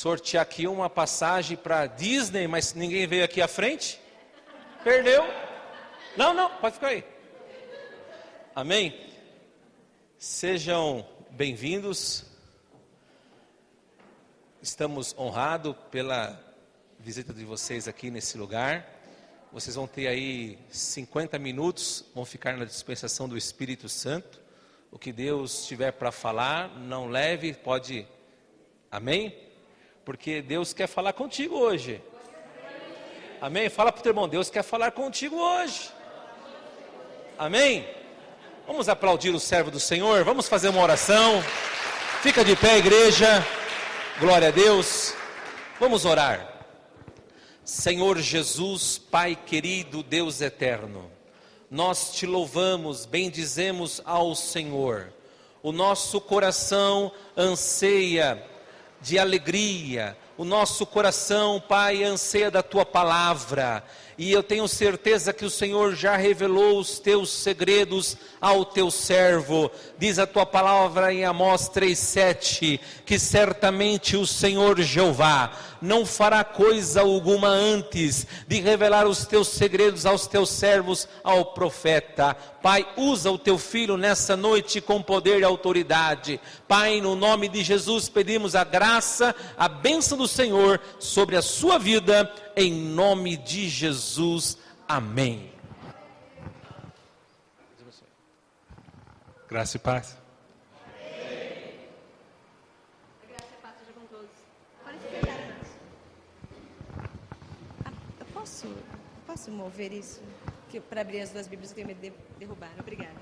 sortear aqui uma passagem para Disney, mas ninguém veio aqui à frente. Perdeu. Não, pode ficar aí. Amém? Sejam bem-vindos. Estamos honrados pela visita de vocês aqui nesse lugar. Vocês vão ter aí 50 minutos, vão ficar na dispensação do Espírito Santo. O que Deus tiver para falar, não leve, pode... Amém? Porque Deus quer falar contigo hoje. Amém? Fala para o teu irmão, Deus quer falar contigo hoje. Amém? Vamos aplaudir o servo do Senhor, vamos fazer uma oração. Fica de pé, igreja. Glória a Deus. Vamos orar. Senhor Jesus, Pai querido, Deus eterno, nós te louvamos, bendizemos ao Senhor. O nosso coração anseia de alegria, o nosso coração, Pai, anseia da Tua palavra, e eu tenho certeza que o Senhor já revelou os Teus segredos ao Teu servo. Diz a Tua palavra em Amós 3,7, que certamente o Senhor Jeová não fará coisa alguma antes de revelar os Teus segredos aos Teus servos, ao profeta. Pai, usa o Teu Filho nessa noite com poder e autoridade. Pai, no nome de Jesus pedimos a graça, a bênção do Senhor sobre a sua vida, em nome de Jesus, amém. Graça e paz. A graça e a paz seja com todos. Podem se sentar, irmãos. Eu posso mover isso? Para abrir as duas Bíblias, eu tenho medo de derrubar. Obrigada.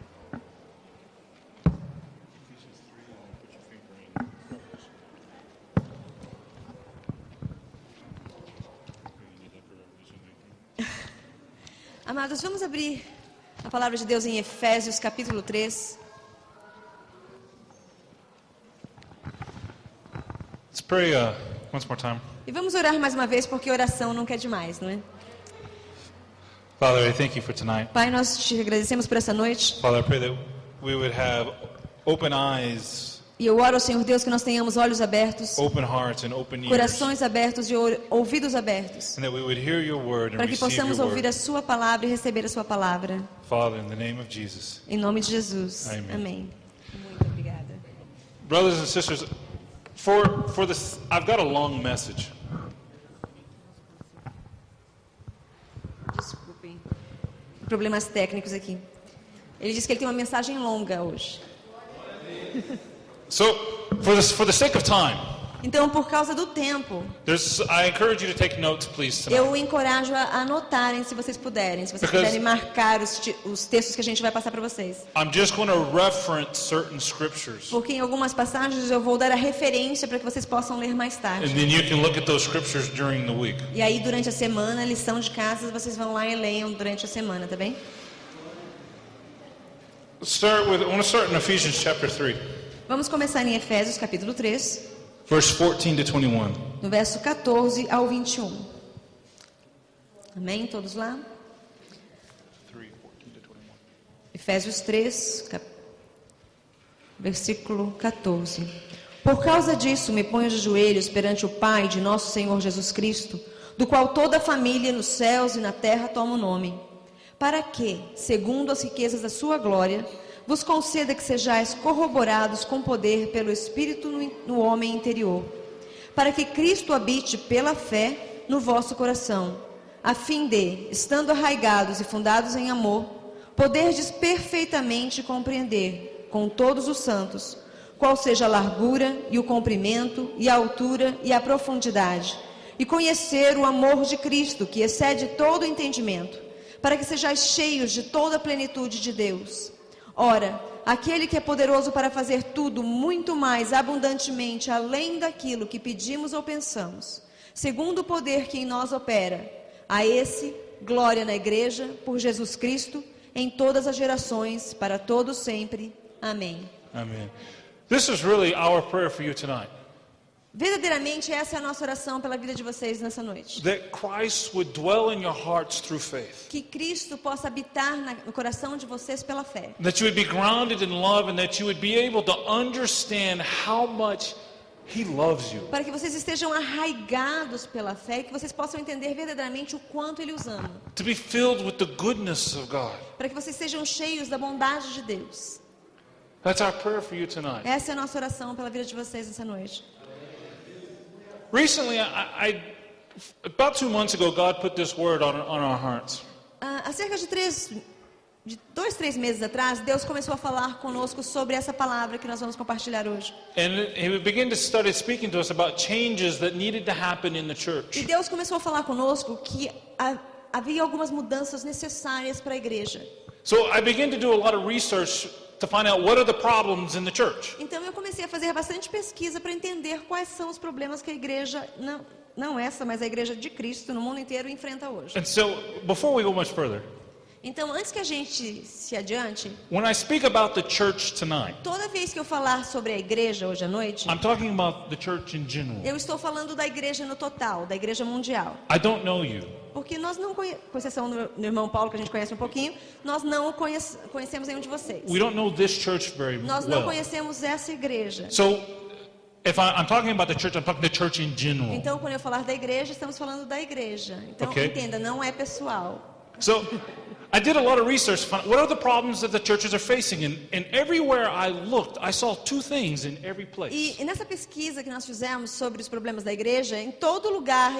Amados, vamos abrir a palavra de Deus em Efésios capítulo 3. Let's pray once more time. E vamos orar mais uma vez, porque oração nunca é demais, não é? Father, I thank you for tonight. Pai, nós te agradecemos por essa noite. Father, I pray that we would have open eyes, E eu oro ao Senhor Deus que nós tenhamos olhos abertos, open hearts and open ears, corações abertos e ouvidos abertos, and that we would hear your word and para que receive possamos your ouvir word. a sua palavra e receber a sua palavra. Father, in the name of Jesus. Em nome de Jesus. Amém. Amém. Muito obrigada. Brothers and sisters, for this, I've got a long message. Desculpem. Problemas técnicos aqui. Ele disse que ele tem uma mensagem longa hoje. So, for the sake of time, Então, por causa do tempo, I encourage you to take notes, please, tonight. eu encorajo a anotarem, se vocês puderem. Se vocês Because- puderem marcar os textos que a gente vai passar para vocês. I'm just going to reference certain scriptures, Porque em algumas passagens eu vou dar a referência para que vocês possam ler mais and tarde. then you can look at those scriptures during the week. E aí, durante a semana, a lição de casa, vocês vão lá e leiam durante a semana, tá bem? I want to start in Ephesians chapter 3. Vamos começar em Efésios, capítulo 3, Verse 14 to 21. no verso 14 ao 21. Amém? Todos lá? Efésios 3, versículo 14. Por causa disso, me ponho de joelhos perante o Pai de nosso Senhor Jesus Cristo, do qual toda a família nos céus e na terra toma o nome, para que, segundo as riquezas da sua glória, vos conceda que sejais corroborados com poder pelo Espírito no homem interior, para que Cristo habite pela fé no vosso coração, a fim de, estando arraigados e fundados em amor, poderdes perfeitamente compreender, com todos os santos, qual seja a largura e o comprimento e a altura e a profundidade, e conhecer o amor de Cristo, que excede todo o entendimento, para que sejais cheios de toda a plenitude de Deus. Ora, aquele que é poderoso para fazer tudo muito mais abundantemente além daquilo que pedimos ou pensamos, segundo o poder que em nós opera, a esse, glória na igreja, por Jesus Cristo, em todas as gerações, para todos sempre. Amém. Amen. This is really our prayer for you tonight. Verdadeiramente, essa é a nossa oração pela vida de vocês nessa noite. That Christ would dwell in your hearts through faith. Que Cristo possa habitar no coração de vocês pela fé. That you would be grounded in love and that you would be able to understand how much He loves you. para que vocês estejam arraigados pela fé e que vocês possam entender verdadeiramente o quanto Ele os ama, To be filled with the goodness of God. para que vocês sejam cheios da bondade de Deus. That's our prayer for you tonight. Essa é a nossa oração pela vida de vocês essa noite. Recently, about 2 months ago, God put this word on our hearts. Há cerca de 2, 3 meses atrás, Deus começou a falar conosco sobre essa palavra que nós vamos compartilhar hoje. And He began to start speaking to us about changes that needed to happen in the E church. Deus começou a falar conosco que havia algumas mudanças necessárias para a igreja. So I began to do a lot of research to find out what are the problems in the church. Então eu comecei a fazer bastante pesquisa para entender quais são os problemas que a igreja, não essa, mas a igreja de Cristo no mundo inteiro enfrenta hoje. And so, before we go much further, Então, antes que a gente se adiante, when I speak about the church tonight, toda vez que eu falar sobre a igreja hoje à noite, I'm talking about the church in general. eu estou falando da igreja no total, da igreja mundial. I don't know you. Porque nós não conhecemos, com exceção do irmão Paulo, que a gente conhece um pouquinho, nós não conhecemos nenhum de vocês. We don't know this church very Nós não well. conhecemos essa igreja. So, if I'm talking about the church, I'm talking the church in general. Então, quando eu falar da igreja, estamos falando da igreja. Então, Ok. entenda, não é pessoal. So, I did a lot of research to find out what are the problems that the churches are facing, and everywhere I looked, I saw 2 things in every place. E nessa pesquisa que nós fizemos sobre os problemas da igreja, em todo lugar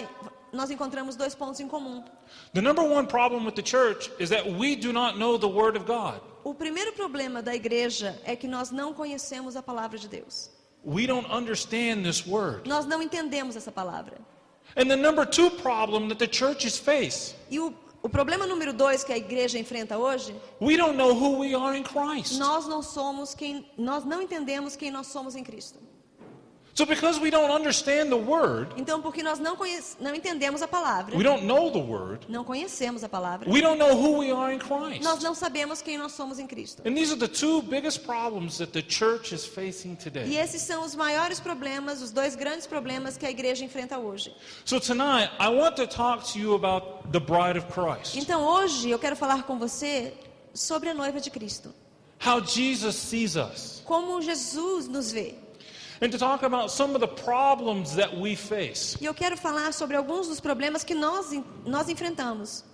nós encontramos 2 pontos em comum. The number one problem with the church is that we do not know the Word of God. O primeiro problema da igreja é que nós não conhecemos a palavra de Deus. We don't understand this Word. Nós não entendemos essa palavra. And the number 2 problem that the churches face, E o problema número 2 que a igreja enfrenta hoje, we don't know who we are in Christ. nós não entendemos quem nós somos em Cristo. So because we don't understand the Word, Então, porque nós não entendemos a palavra, we don't know the Word, não conhecemos a palavra, we don't know who we are in Christ. nós não sabemos quem nós somos em Cristo. And these are the 2 biggest problems that the church is facing E today. esses são os maiores problemas, os 2 grandes problemas que a igreja enfrenta hoje. So tonight, I want to talk to you about the bride of Christ. Então hoje eu quero falar com você sobre a noiva de Cristo. How Jesus sees us. Como Jesus nos vê. And to talk about some of the problems that we face. E eu quero falar sobre alguns dos problemas que nós enfrentamos.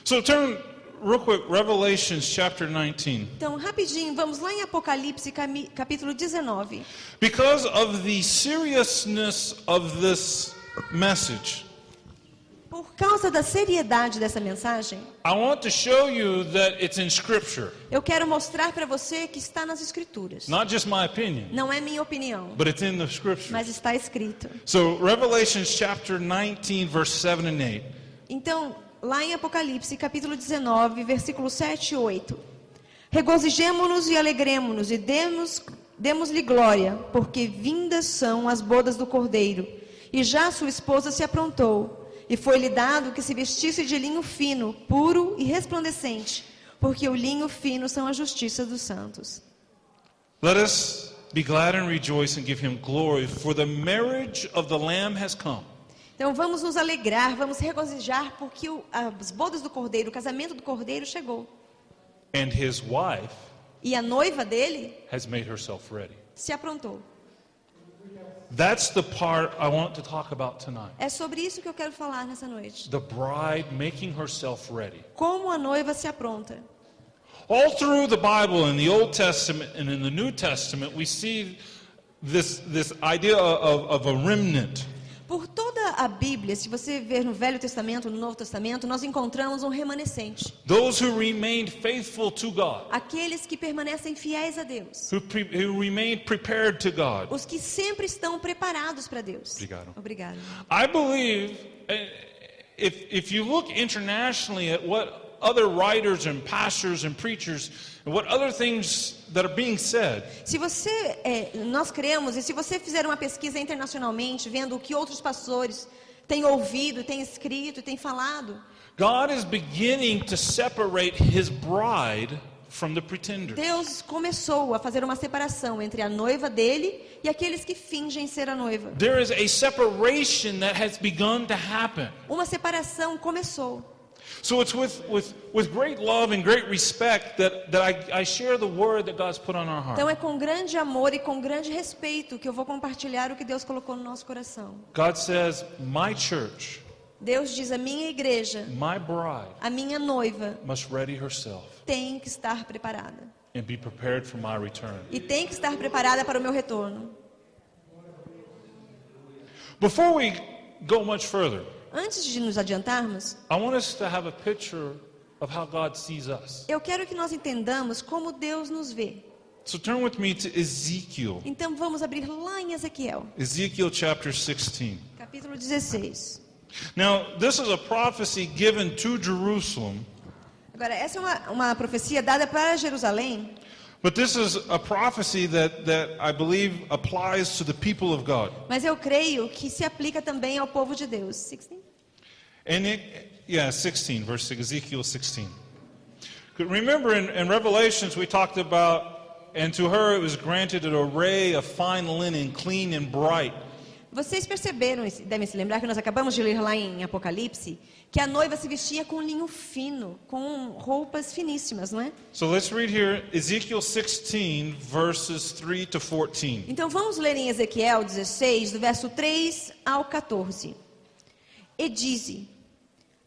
So turn real quick, Revelations chapter 19. Então, rapidinho, vamos lá em Apocalipse capítulo 19. Because of the seriousness of this message, Por causa da seriedade dessa mensagem, I want to show you that it's in Scripture. eu quero mostrar para você que está nas Escrituras. Not just my opinion, Não é minha opinião, but it's in the Scripture. mas está escrito. So Revelations chapter 19, verse 7 and 8. Então, lá em Apocalipse, capítulo 19, versículos 7 e 8. Regozijemo-nos e alegremo-nos e demos-lhe glória, porque vindas são as bodas do Cordeiro, e já sua esposa se aprontou, e foi-lhe dado que se vestisse de linho fino, puro e resplandecente, porque o linho fino são a justiça dos santos. Let us be glad and rejoice and give him glory, for the marriage of the Lamb has come. Então vamos nos alegrar, vamos regozijar, porque as bodas do Cordeiro, o casamento do Cordeiro chegou. And his wife E a noiva dele has made herself ready. se aprontou. That's the part I want to talk about tonight. É sobre isso que eu quero falar nessa noite. The bride making herself ready. Como a noiva se apronta. All through the Bible, in the Old Testament and in the New Testament, we see this idea of a remnant. Por toda a Bíblia, se você ver no Velho Testamento, no Novo Testamento, nós encontramos um remanescente. Those who remained faithful to God. Aqueles que permanecem fiéis a Deus. Who remained prepared to God. Os que sempre estão preparados para Deus. Obrigado. Obrigado. I believe, if you look internationally at what other writers and pastors and preachers and what other things that are being said, Nós cremos, e se você fizer uma pesquisa internacionalmente, vendo o que outros pastores têm ouvido, têm escrito, têm falado, God is beginning to separate His bride from the pretenders. Deus começou a fazer uma separação entre a noiva dele e aqueles que fingem ser a noiva. There is a separation that has begun to happen. Uma separação começou. So it's with great love and great respect that I share the word that God's put on our heart. Então é com grande amor e com grande respeito que eu vou compartilhar o que Deus colocou no nosso coração. God says, my church, Deus diz: a minha igreja, my bride, a minha noiva, must ready herself tem que estar preparada. and be prepared for my return. E tem que estar preparada para o meu retorno. Before we go much further, Antes de nos adiantarmos, I want us to have a picture of how God sees us. eu quero que nós entendamos como Deus nos vê. So turn with me to Ezekiel. Então vamos abrir lá em Ezequiel, Ezekiel chapter 16. capítulo 16. Now, this is a prophecy given to Jerusalem, Agora, essa é uma profecia dada para Jerusalém, but this is a prophecy that I believe applies to the people of God. mas eu creio que se aplica também ao povo de Deus. 16? And 16, verse 6, Ezekiel 16. Remember in Revelations we talked about, and to her it was granted an array of fine linen, clean and bright. Vocês perceberam, devem se lembrar que nós acabamos de ler lá em Apocalipse, que a noiva se vestia com linho fino, com roupas finíssimas, não é? So let's read here Ezekiel 16, verses 3 to 14. Então vamos ler em Ezequiel 16, do verso 3 ao 14. E dize: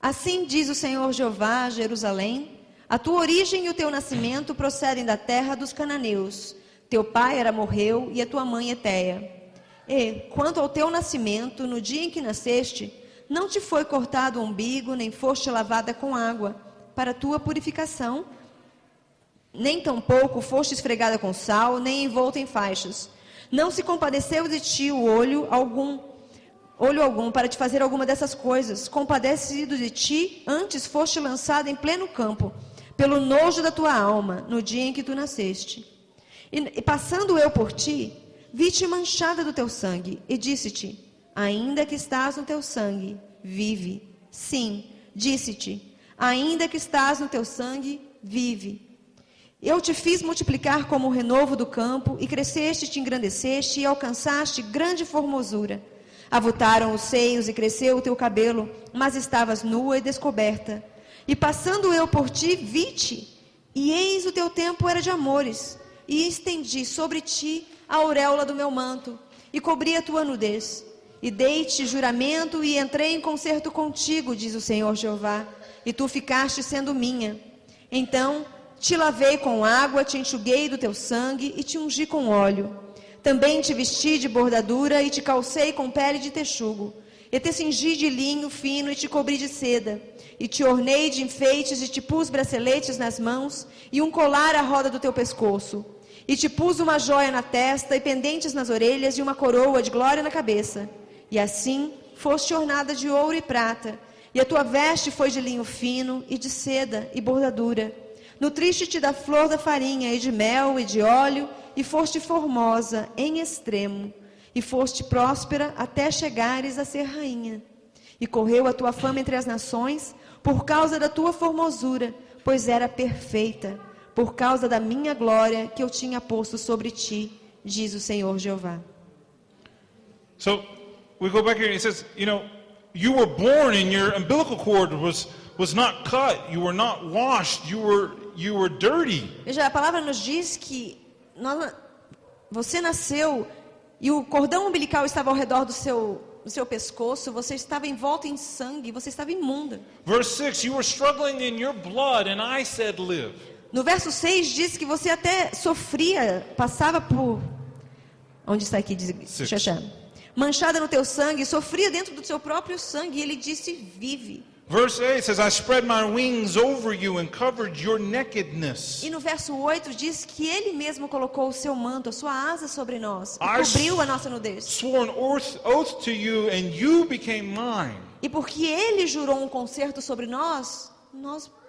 assim diz o Senhor Jeová a Jerusalém: a tua origem e o teu nascimento procedem da terra dos cananeus. Teu pai era amorreu e a tua mãe Eteia. E, quanto ao teu nascimento, no dia em que nasceste, não te foi cortado o umbigo, nem foste lavada com água, para tua purificação, nem tampouco foste esfregada com sal, nem envolta em faixas. Não se compadeceu de ti o olho algum para te fazer alguma dessas coisas. Compadecido de ti, antes foste lançada em pleno campo, pelo nojo da tua alma, no dia em que tu nasceste. E passando eu por ti, vi-te manchada do teu sangue, e disse-te: ainda que estás no teu sangue, vive. Sim, disse-te: ainda que estás no teu sangue, vive. Eu te fiz multiplicar como o renovo do campo, e cresceste, te engrandeceste, e alcançaste grande formosura. Avultaram os seios e cresceu o teu cabelo, mas estavas nua e descoberta. E passando eu por ti, vi-te, e eis o teu tempo era de amores, e estendi sobre ti a auréola do meu manto, e cobri a tua nudez. E dei-te juramento e entrei em concerto contigo, diz o Senhor Jeová, e tu ficaste sendo minha. Então te lavei com água, te enxuguei do teu sangue e te ungi com óleo. Também te vesti de bordadura e te calcei com pele de texugo. E te cingi de linho fino e te cobri de seda. E te ornei de enfeites e te pus braceletes nas mãos e um colar à roda do teu pescoço. E te pus uma joia na testa e pendentes nas orelhas e uma coroa de glória na cabeça. E assim foste ornada de ouro e prata. E a tua veste foi de linho fino e de seda e bordadura. Nutriste-te da flor da farinha e de mel e de óleo, e foste formosa em extremo. E foste próspera até chegares a ser rainha. E correu a tua fama entre as nações por causa da tua formosura, pois era perfeita, por causa da minha glória que eu tinha posto sobre ti, diz o Senhor Jeová. So we go back here and it says, you were born and your umbilical cord was not cut, you were not washed, you were dirty. Veja, a palavra nos diz que você nasceu e o cordão umbilical estava ao redor do seu pescoço, você estava envolta em sangue, você estava imunda. Verse 6, you were struggling in your blood and I said live. No verso 6 diz que você até sofria, passava por... Onde está aqui? Deixa eu achar. Manchada no teu sangue, sofria dentro do seu próprio sangue, e ele disse: vive. Verse 8 says, I spread my wings over you and covered your nakedness. E no verso 8 diz que ele mesmo colocou o seu manto, a sua asa sobre nós, e cobriu a nossa nudez. Swore an oath to you and you became mine. E porque ele jurou um concerto sobre nós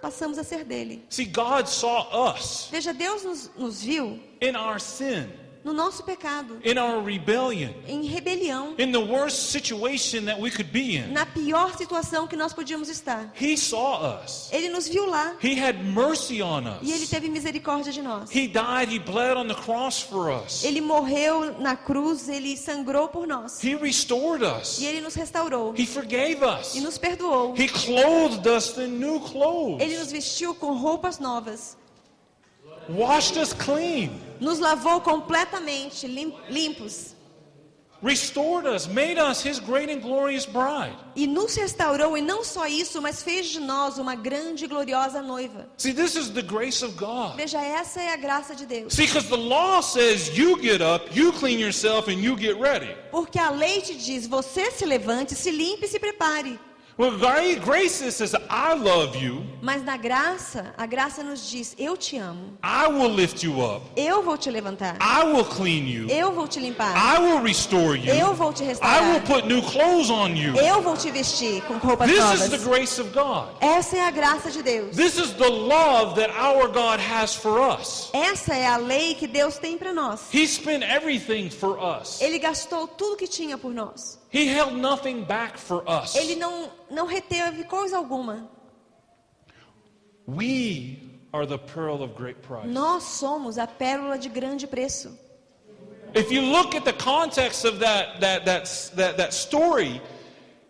passamos a ser dele. See, God saw us Veja, Deus nos viu in our sin. no nosso pecado, in our rebellion, em rebelião, in the worst situation that we could be in. na pior situação que nós podíamos estar. He saw us. Ele nos viu lá He had mercy on e Ele us. teve misericórdia de nós. He died, he bled on the cross for us. Ele morreu na cruz, Ele sangrou por nós. He restored us. E Ele nos restaurou He forgave us. e nos perdoou. He clothed us in new clothes. Ele nos vestiu com roupas novas. Washed us clean. Nos lavou completamente limpos. Restored us, made us his great and glorious bride. E nos restaurou, e não só isso, mas fez de nós uma grande e gloriosa noiva. See, this is the grace of God. Veja, essa é a graça de Deus. See, because the law says you get up, you clean yourself, and you get ready. Porque a lei te diz, você se levante, se limpe e se prepare. Well, grace says, I love you. Mas na graça, a graça nos diz, eu te amo. I will lift you up. Eu vou te levantar. I will clean you. Eu vou te limpar. I will restore you. Eu vou te I will restaurar. put new clothes on you. Eu vou te vestir com roupas This is the novas. grace of God. Essa é a graça de Deus. This is the love that our God has for us. Essa é a lei que Deus tem para nós. He spent everything for us. Ele gastou tudo que tinha por nós. He held nothing back for us. Ele não reteve coisa alguma. We are the pearl of great price. Nós somos a pérola de grande preço. If you look at the context of that story,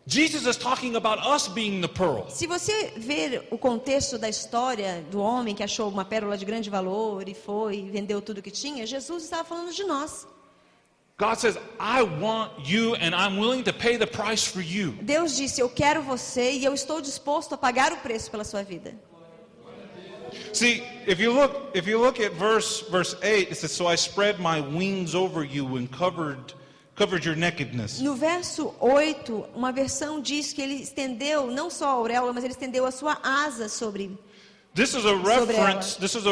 Jesus is talking about us being the pearl. Se você ver o contexto da história do homem que achou uma pérola de grande valor e foi e vendeu tudo que tinha, Jesus estava falando de nós. God says, I want you and I'm willing to pay the price for you. Deus disse, eu quero você e eu estou disposto a pagar o preço pela sua vida. See, if you look at verse 8, it says, so I spread my wings over you and covered your nakedness. No verso 8, uma versão diz que ele estendeu não só a auréola, mas ele estendeu a sua asa sobre. This is a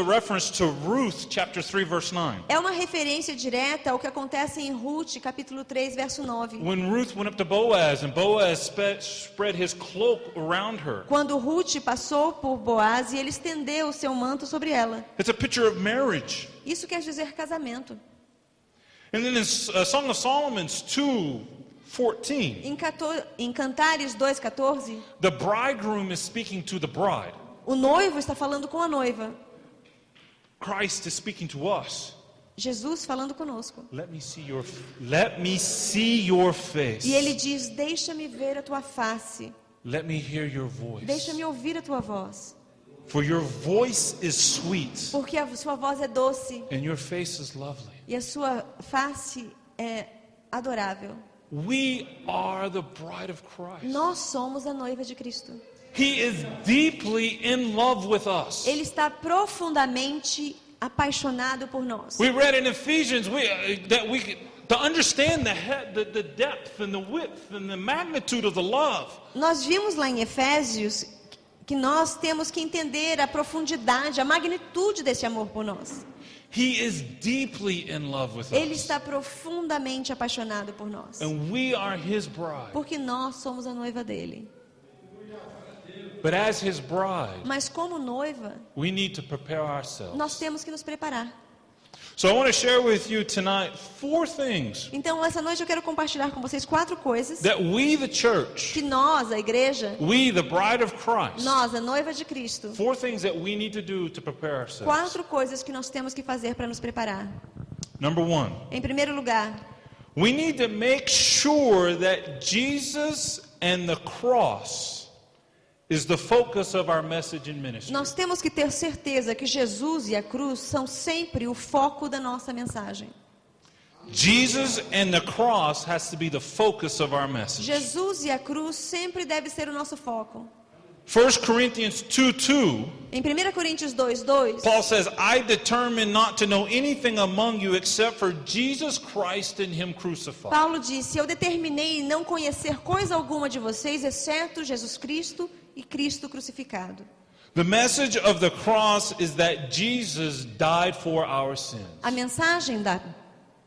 reference to Ruth chapter 3 verse 9. É uma referência direta ao que acontece em Ruth, capítulo 3, verso 9. When Ruth went up to Boaz and Boaz spread his cloak around her. Quando Ruth passou por Boaz e ele estendeu o seu manto sobre ela. It's a picture of marriage. Isso quer dizer casamento. And then in Song of Solomon 2:14, Em Cantares 2:14, the bridegroom is speaking to the bride. o noivo está falando com a noiva. Christ is speaking to us. Jesus falando conosco. Let me see your face. E ele diz, deixa-me ver a tua face. Let me hear your voice. Deixa-me ouvir a tua voz. For your voice is sweet Porque a sua voz é doce and your face is lovely. e a sua face é adorável. We are the bride of Christ. Nós somos a noiva de Cristo. He is deeply in love with us. Ele está profundamente apaixonado por nós. We read in Ephesians to understand the depth and the width and the magnitude of the love. Nós vimos lá em Efésios que nós temos que entender a profundidade, a magnitude desse amor por nós. He is deeply in love with Ele us. está profundamente apaixonado por nós. And we are his bride. Porque nós somos a noiva dele. But as his bride, Mas como noiva, we need to prepare ourselves. nós temos que nos preparar. So I want to share with you tonight 4 things Então, essa noite eu quero compartilhar com vocês 4 coisas that we, the church, que nós, a igreja, we, the bride of Christ, nós, a noiva de Cristo, 4 things that we need to do to prepare ourselves. 4 coisas que nós temos que fazer para nos preparar. Number 1, Em primeiro lugar, we need to make sure that Jesus and the cross is the focus of our message and ministry. nós temos que ter certeza que Jesus e a cruz são sempre o foco da nossa mensagem. Jesus and the cross has to be the focus of our message. Jesus e a cruz sempre deve ser o nosso foco. 1 Corinthians 2:2, Em 1 Coríntios 2:2, Paul says, I determined not to know anything among you except for Jesus Christ and him crucified. Paulo disse, eu determinei não conhecer coisa alguma de vocês, exceto Jesus Cristo e Cristo crucificado. The message of the cross is that Jesus died for our sins. A mensagem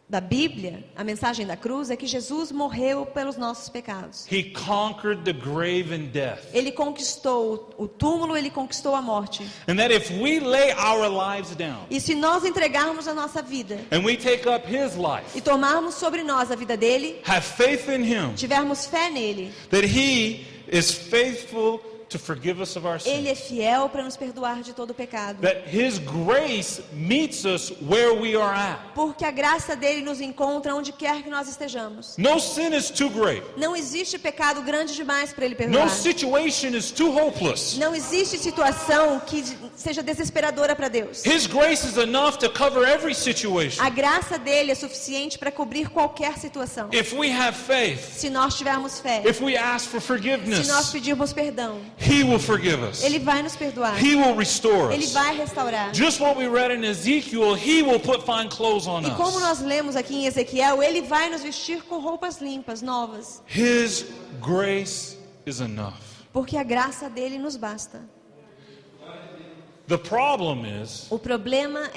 da Bíblia, a mensagem da cruz, é que Jesus morreu pelos nossos pecados. He conquered the grave and death. Ele conquistou o túmulo, ele conquistou a morte. And that if we lay our lives down E se nós entregarmos a nossa vida and we take up his life, e tomarmos sobre nós a vida dele, have faith in him, tivermos fé nele, that he is faithful to forgive us of our ele sin. é fiel para nos perdoar de todo o pecado. That his grace meets us where we are at. Porque a graça dele nos encontra onde quer que nós estejamos. No sin is too great. Não existe pecado grande demais para ele perdoar. No situation is too hopeless. Não existe situação que seja desesperadora para Deus. His grace is enough to cover every situation. A graça dele é suficiente para cobrir qualquer situação. If we have faith, Se nós tivermos fé, if we ask for se nós forgiveness, pedirmos perdão, he will forgive us. ele vai nos perdoar. He will restore Ele us. vai restaurar. Just what we read in Ezekiel, he will put fine clothes on E como us. nós lemos aqui em Ezequiel, ele vai nos vestir com roupas limpas, novas. His grace is enough. Porque a graça dele nos basta. The problem is O problema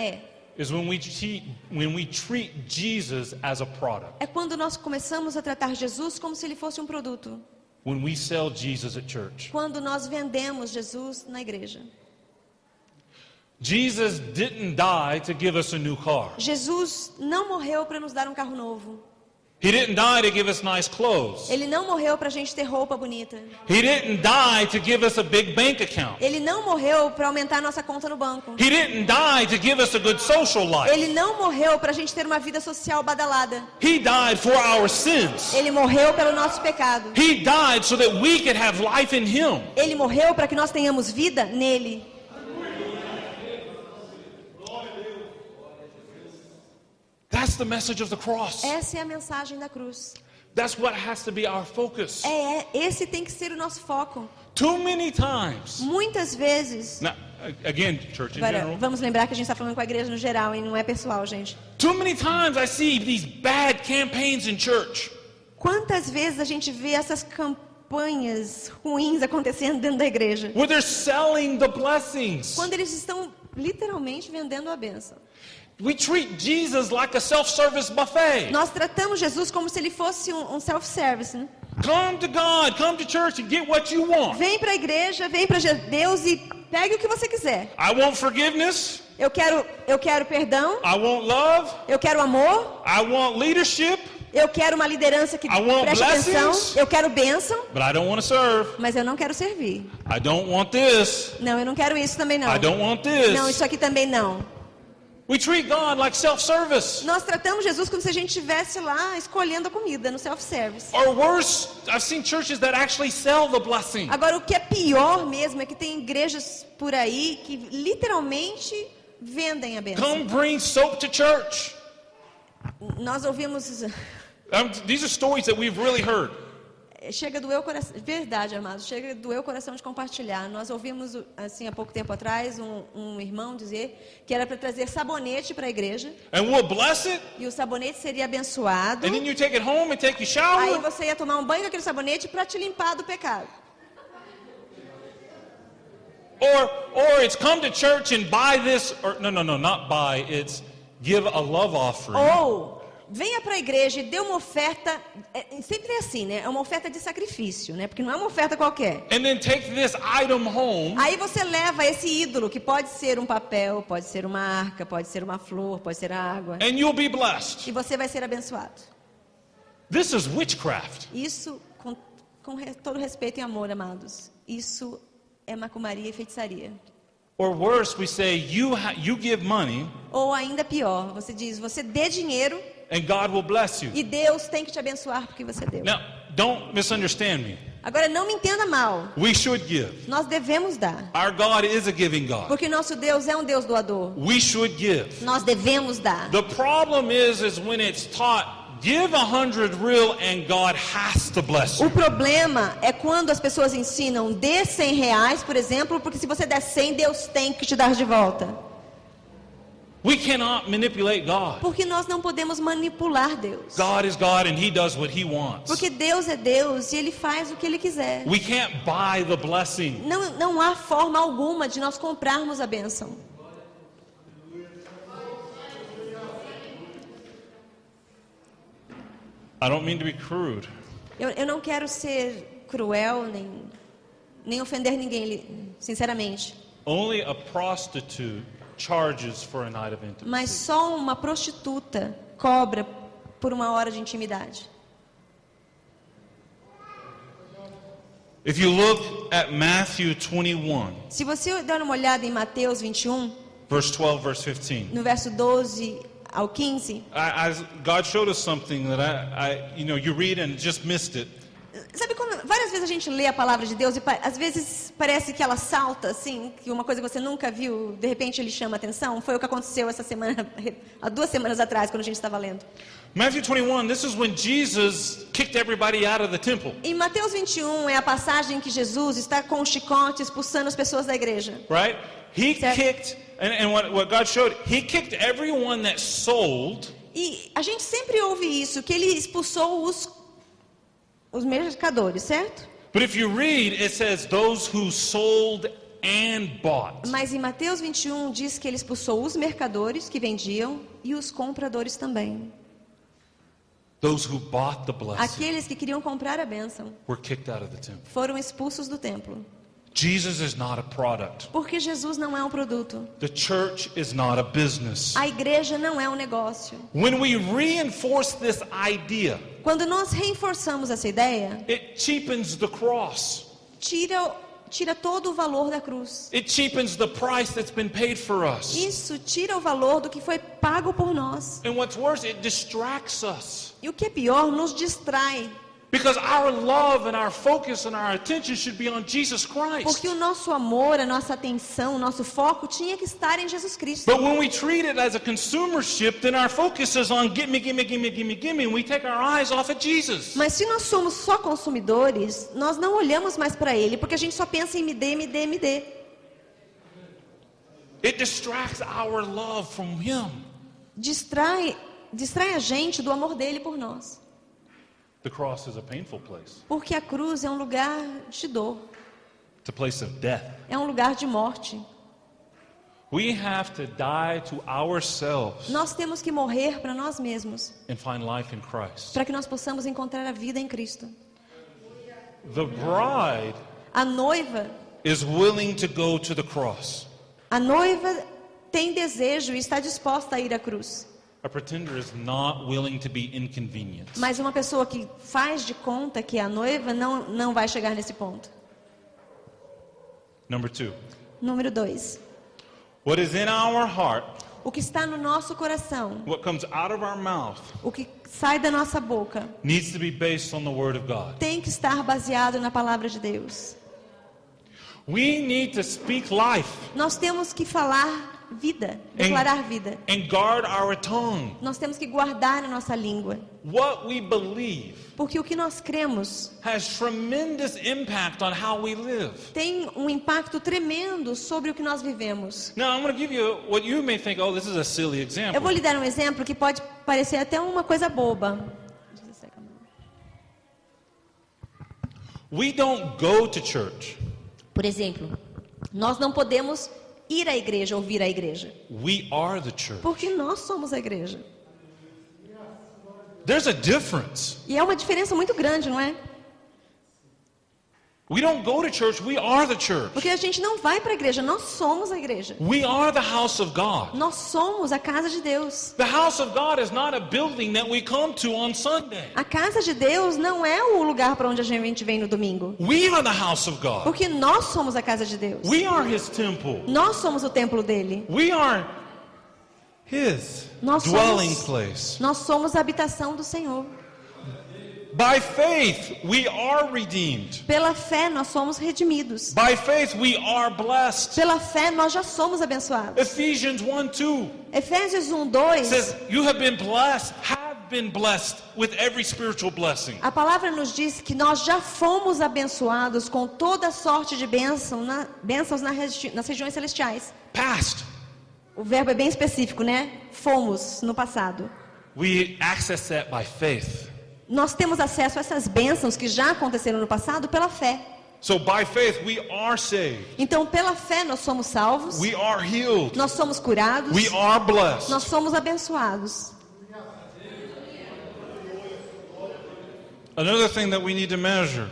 when we treat Jesus as a product. é quando nós começamos a tratar Jesus como se ele fosse um produto. When we sell Jesus at church. Quando nós vendemos Jesus na igreja. Jesus didn't die to give us a new car. Jesus não morreu para nos dar um carro novo. He didn't die to give us nice clothes. Ele não morreu para a gente ter roupa bonita. He didn't die to give us a big bank account. Ele não morreu para aumentar nossa conta no banco. He didn't die to give us a good social life. Ele não morreu para a gente ter uma vida social badalada. He died for our sins. Ele morreu pelo nosso pecado. He died so that we could have life in him. Ele morreu para que nós tenhamos vida nele. That's the message of the cross. Essa é a mensagem da cruz. That's what has to be our focus. Esse tem que ser o nosso foco. Too many times. Muitas vezes. Now, again, church in Agora, general. vamos lembrar que a gente está falando com a igreja no geral e não é pessoal, gente. Too many times I see these bad campaigns in church. Quantas vezes a gente vê essas campanhas ruins acontecendo dentro da igreja? Where they're selling the blessings. Quando eles estão literalmente vendendo a bênção. We treat Jesus like a self-service buffet. Nós tratamos Jesus como se ele fosse um self-service, né? Come to God, come to church and get what you want. Vem para a igreja, vem para Deus e pegue o que você quiser. I want forgiveness. Eu quero perdão, I want love. eu quero amor, I want leadership. eu quero uma liderança que I want preste atenção, blessings. eu quero bênção, But I don't want to serve. mas eu não quero servir. I don't want this. Não, eu não quero isso também não. I don't want this. Não, isso aqui também não. We treat God like self-service. Nós tratamos Jesus como se a gente estivesse lá escolhendo a comida no self-service. Or worse, I've seen churches that actually sell the blessing. Agora, o que é pior mesmo é que tem igrejas por aí que literalmente vendem a bênção. Come bring soap to church. Nós ouvimos... These are stories that we've really heard. Chega a doer o coração, verdade, amados, chega a doer o coração de compartilhar. Nós ouvimos, assim, há pouco tempo atrás, um irmão dizer que era para trazer sabonete para a igreja. And we'll bless it. E o sabonete seria abençoado. And then you take it home and take your Aí shower. você ia tomar um banho com aquele sabonete para te limpar do pecado. Or it's come to church and buy this. Or no, not buy. It's give a love offering. Ou venha para a igreja e dê uma oferta, sempre é assim, né? É uma oferta de sacrifício, né? Porque não é uma oferta qualquer. And then take this item home. Aí você leva esse ídolo, que pode ser um papel, pode ser uma arca, pode ser uma flor, pode ser água. And you'll be blessed. E você vai ser abençoado. This is witchcraft. Isso, com todo respeito e amor, amados, isso é macumaria e feitiçaria. Or worse, we say you give money Ou ainda pior, você diz, você dê dinheiro and God will bless you. e Deus tem que te abençoar porque você deu. Now, don't misunderstand me. Agora, não me entenda mal, We should give. nós devemos dar. Our God is a giving God. Porque nosso Deus é um Deus doador. We should give. Nós devemos dar. The problem is when it's taught, give 100 real and God has to bless you. O problema é quando as pessoas ensinam, dê 100 reais, por exemplo, porque se você der 100, Deus tem que te dar de volta. We cannot manipulate God. Porque nós não podemos manipular Deus. God is God and He does what He wants. Porque Deus é Deus e Ele faz o que Ele quiser. We can't buy the blessing. Não há forma alguma de nós comprarmos a bênção. I don't mean to be crude. Eu não quero ser cruel, nem ofender ninguém, sinceramente. Only a prostitute charges for a night of intimacy. Mas só uma prostituta cobra por uma hora de intimidade. If you look at Matthew 21, Se você der uma olhada em Mateus 21, verse 12, verse 15, no verso 12 ao 15, God showed us something that you read and just missed it. sabe quando várias vezes a gente lê a palavra de Deus e às vezes parece que ela salta assim, que uma coisa que você nunca viu, de repente ele chama a atenção? Foi o que aconteceu essa semana, há 2 semanas atrás, quando a gente estava lendo. Matthew 21, this is when Jesus kicked everybody out of the temple. Em Mateus 21 é a passagem que Jesus está com o chicote expulsando as pessoas da igreja. Right? He Certo. kicked, and what God showed, he kicked everyone that sold. E a gente sempre ouve isso, que ele expulsou os mercadores, certo? But if you read, it says those who sold and bought. Mas em Mateus 21 diz que ele expulsou os mercadores que vendiam e os compradores também. Those who bought the blessing Aqueles que queriam comprar a bênção were kicked out of the temple. foram expulsos do templo. Jesus is not a product. Porque Jesus não é um produto. The church is not a business. A igreja não é um negócio. When we reinforce this idea, Quando nós reforçamos essa ideia, it cheapens the cross. tira todo o valor da cruz. It cheapens the price that's been paid for us. Isso tira o valor do que foi pago por nós. And what's worse, it distracts us. E o que é pior, nos distrai. Because our love and our focus and our attention should be on Jesus Christ. Porque o nosso amor, a nossa atenção, o nosso foco tinha que estar em Jesus Cristo. But when we treat it as a consumership, then our focus is on gimme, gimme, gimme, gimme, gimme, and we take our eyes off of Jesus. Mas se nós somos só consumidores, nós não olhamos mais para Ele, porque a gente só pensa em me dê, me dê, me dê. It distracts our love from Him. Distrai a gente do amor dele por nós. The cross is a painful place. Porque a cruz é um lugar de dor, It's a place of death. é um lugar de morte. We have to die to ourselves Nós temos que morrer para nós mesmos, and find life in Christ. para que nós possamos encontrar a vida em Cristo. The bride A noiva is willing to go to the cross. tem desejo e está disposta a ir à cruz. A pretender is not willing to be inconvenienced. Mas uma pessoa que faz de conta que é a noiva não vai chegar nesse ponto. Number 2. Número 2. What is in our heart, O que está no nosso coração, what comes out of our mouth, o que sai da nossa boca, needs to be based on the Word of God. tem que estar baseado na palavra de Deus. We need to speak life Nós temos que falar vida, declarar vida. and guard our tongue. Nós temos que guardar a nossa língua. What we believe Porque o que nós cremos has tremendous impact on how we live. tem um impacto tremendo sobre o que nós vivemos. Now, I'm going to give you what you may think, oh, this is a silly Eu example. vou lhe dar um exemplo que pode parecer até uma coisa boba. We don't go to church. Por exemplo, nós não podemos ir à igreja ou vir à igreja, We are the church. porque nós somos a igreja. There's a difference. E é uma diferença muito grande, não é? We don't go to church, we are the church. Porque a gente não vai para a igreja, nós somos a igreja. We are the house of God. Nós somos a casa de Deus. The house of God is not a building that we come to on Sunday. A casa de Deus não é o lugar para onde a gente vem no domingo. We are the house of God. Porque nós somos a casa de Deus. We are His temple. Nós somos o templo dele. We are His Nós dwelling somos, place. nós somos a habitação do Senhor. By faith, we are redeemed. Pela fé nós somos redimidos. By faith, we are blessed. Pela fé nós já somos abençoados. Ephesians 1:2 Efésios 1:2. says, "You have been blessed with every spiritual blessing." A palavra nos diz que nós já fomos abençoados com toda sorte de bênçãos nas regiões celestiais. Past. O verbo é bem específico, né? Fomos no passado. We access that by faith. Nós temos acesso a essas bênçãos que já aconteceram no passado pela fé. So by faith, we are saved. Então, pela fé nós somos salvos, We are healed. nós somos curados, We are blessed. nós somos abençoados. Another thing that we need to measure,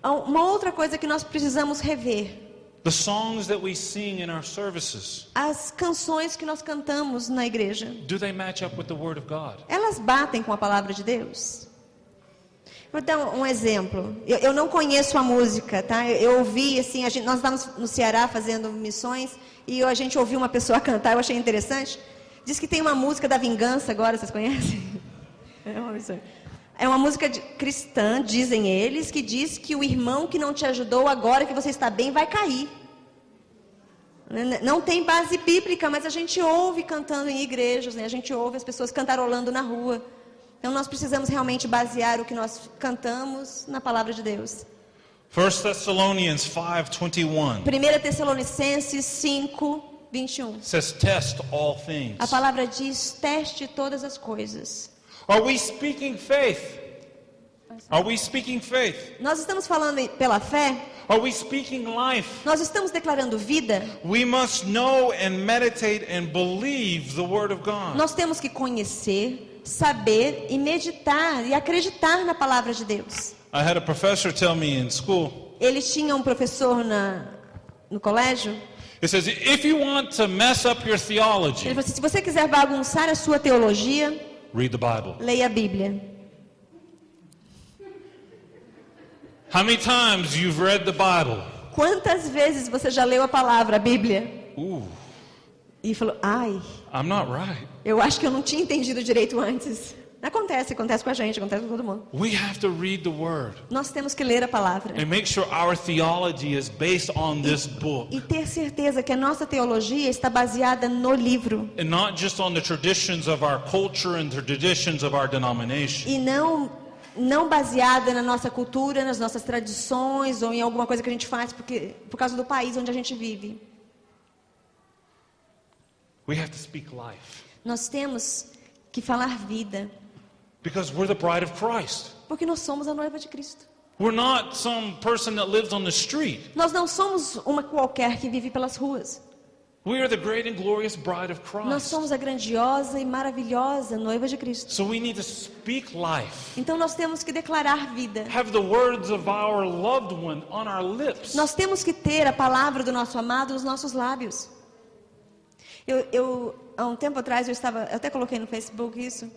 Uma outra coisa que nós precisamos rever: the songs that we sing in our services. as canções que nós cantamos na igreja. Do they match up with the Word of God? Elas batem com a palavra de Deus? Vou dar um exemplo. Eu não conheço a música, tá? Eu ouvi, assim, nós estávamos no Ceará fazendo missões e a gente ouviu uma pessoa cantar, eu achei interessante. Diz que tem uma música da vingança agora, vocês conhecem? É uma música cristã, dizem eles, que diz que o irmão que não te ajudou, agora que você está bem, vai cair. Não tem base bíblica, mas a gente ouve cantando em igrejas, né? A gente ouve as pessoas cantarolando na rua. Então nós precisamos realmente basear o que nós cantamos na palavra de Deus. 1 Thessalonians 5:21 1 Tessalonicenses 5:21. says, "Test all things." A palavra diz: teste todas as coisas. Are we speaking faith? Are we speaking faith? Nós estamos falando pela fé? Are we speaking life? Nós estamos declarando vida? We must know and meditate and believe the Word of God. Nós temos que conhecer, saber e meditar e acreditar na palavra de Deus. I had a professor tell me in school, Ele tinha um professor no colégio. he says, if you want to mess up your Ele theology, falou assim: se você quiser bagunçar a sua teologia, read the Bible. leia a Bíblia. How many times you've read the Bible? Quantas vezes você já leu a palavra, a Bíblia? Ooh, E falou: ai, I'm not right. eu acho que eu não tinha entendido direito antes. Acontece com a gente, acontece com todo mundo. We have to read the Word Nós temos que ler a palavra and make sure our theology is based on this book e ter certeza que a nossa teologia está baseada no livro and not just on the traditions of our culture and the traditions of our denomination. e não baseada na nossa cultura, nas nossas tradições ou em alguma coisa que a gente faz por causa do país onde a gente vive. We have to speak life Nós temos que falar vida, because we're the bride of Christ. porque nós somos a noiva de Cristo. We're not some person that lives on the street. Nós não somos uma qualquer que vive pelas ruas. We are the great and glorious bride of Nós Christ. somos a grandiosa e maravilhosa noiva de Cristo. So we need to speak life. Então nós temos que declarar vida. Have the words of our loved one on our lips. Nós temos que ter a palavra do nosso amado nos nossos lábios. Há um tempo atrás eu até coloquei no Facebook isso.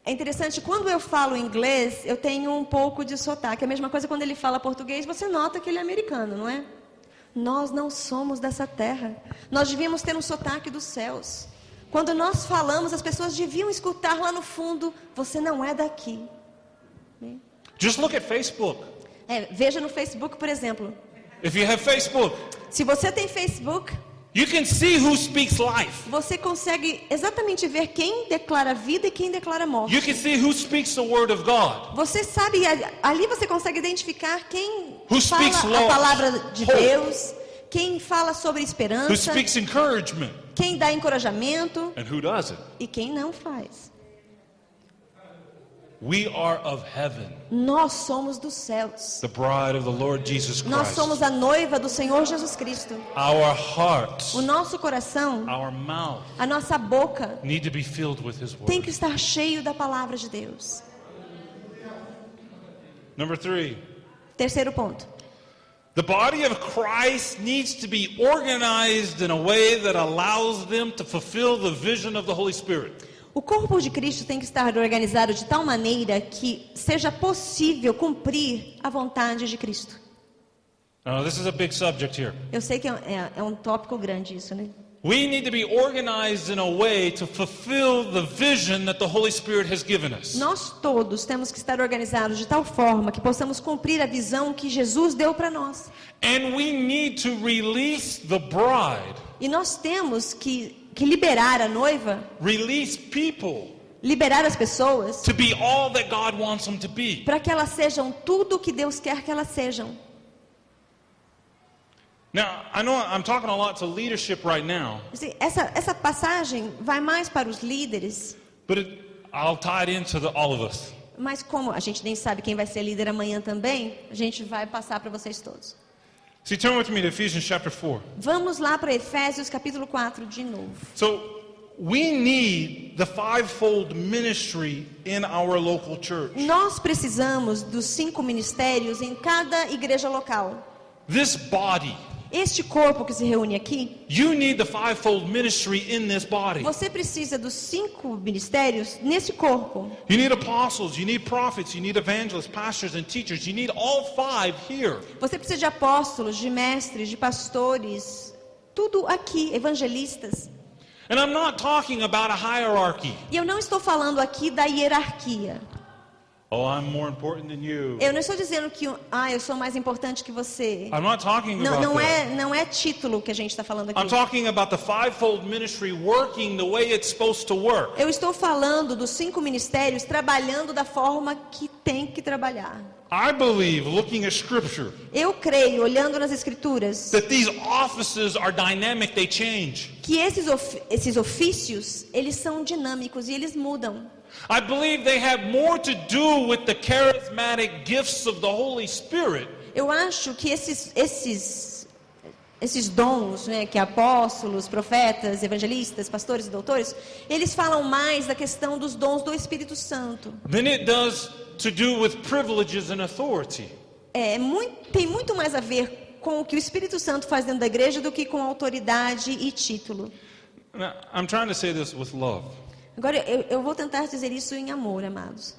É interessante, quando eu falo inglês, eu tenho um pouco de sotaque. A mesma coisa quando ele fala português, você nota que ele é americano, não é? Nós não somos dessa terra. Nós devíamos ter um sotaque dos céus. Quando nós falamos, as pessoas deviam escutar lá no fundo: você não é daqui. Just look at Facebook. Veja no Facebook, por exemplo. If you have Facebook, Se você tem Facebook, you can see who speaks life. você consegue exatamente ver quem declara vida e quem declara morte. You can see who speaks the word of God. Você sabe, ali você consegue identificar quem Who fala speaks a love, palavra de hope. Deus, quem fala sobre Who esperança, speaks encouragement quem dá encorajamento and who doesn't. e quem não faz. We are of heaven, Nós somos dos céus. the bride of the Lord Jesus Nós Christ. somos a noiva do Senhor Jesus Cristo. Our hearts, O nosso coração, our mouth a nossa boca need to be filled with His tem word. que estar cheio da palavra de Deus. Number 3. Terceiro ponto. The body of Christ needs to be organized in a way that allows them to fulfill the vision of the Holy Spirit. O corpo de Cristo tem que estar organizado de tal maneira que seja possível cumprir a vontade de Cristo. Now, this is a big subject here. Eu sei que é um tópico grande isso, né? We need to be organized in a way to fulfill the vision that the Holy Spirit has given us. Nós todos temos que estar organizados de tal forma que possamos cumprir a visão que Jesus deu para nós. And we need to release the bride, E nós temos que liberar a noiva, release people liberar as pessoas, to be all that God wants them to be. para que elas sejam tudo o que Deus quer que elas sejam. Now, I know I'm talking a lot to leadership right now, Assim, essa passagem vai mais para os líderes, but I'll tie it into all of us. mas como a gente nem sabe quem vai ser líder amanhã também, a gente vai passar para vocês todos. See, turn with me to Ephesians chapter 4. Vamos lá para Efésios capítulo 4 de novo. So, we need the fivefold ministry in our local church. Nós precisamos dos 5 ministérios em cada igreja local. This body, Este corpo que se reúne aqui, you need the fivefold ministry in this body. você precisa dos 5 ministérios nesse corpo. You need apostles, you need prophets, you need evangelists, pastors and teachers. You need all 5 here. Você precisa de apóstolos, de mestres, de pastores, tudo aqui, evangelistas. And I'm not talking about a hierarchy. E eu não estou falando aqui da hierarquia. Oh, I'm more important than you. Eu não estou dizendo que eu sou mais importante que você. I'm not talking about Não é título que a gente está falando I'm aqui. talking about the fivefold ministry working the way it's supposed to work. Eu estou falando dos 5 ministérios trabalhando da forma que tem que trabalhar. I believe, looking at Scripture, Eu creio, olhando nas escrituras, that these offices are dynamic, they change. que esses ofícios, eles são dinâmicos e eles mudam. I believe they have more to do with the charismatic gifts of the Holy Spirit Eu acho que esses dons, né, que apóstolos, profetas, evangelistas, pastores e doutores, eles falam mais da questão dos dons do Espírito Santo. than it does to do with privileges and authority. Tem muito mais a ver com o que o Espírito Santo faz dentro da igreja do que com autoridade e título. Now, I'm trying to say this with love, Agora, eu vou tentar dizer isso em amor, amados.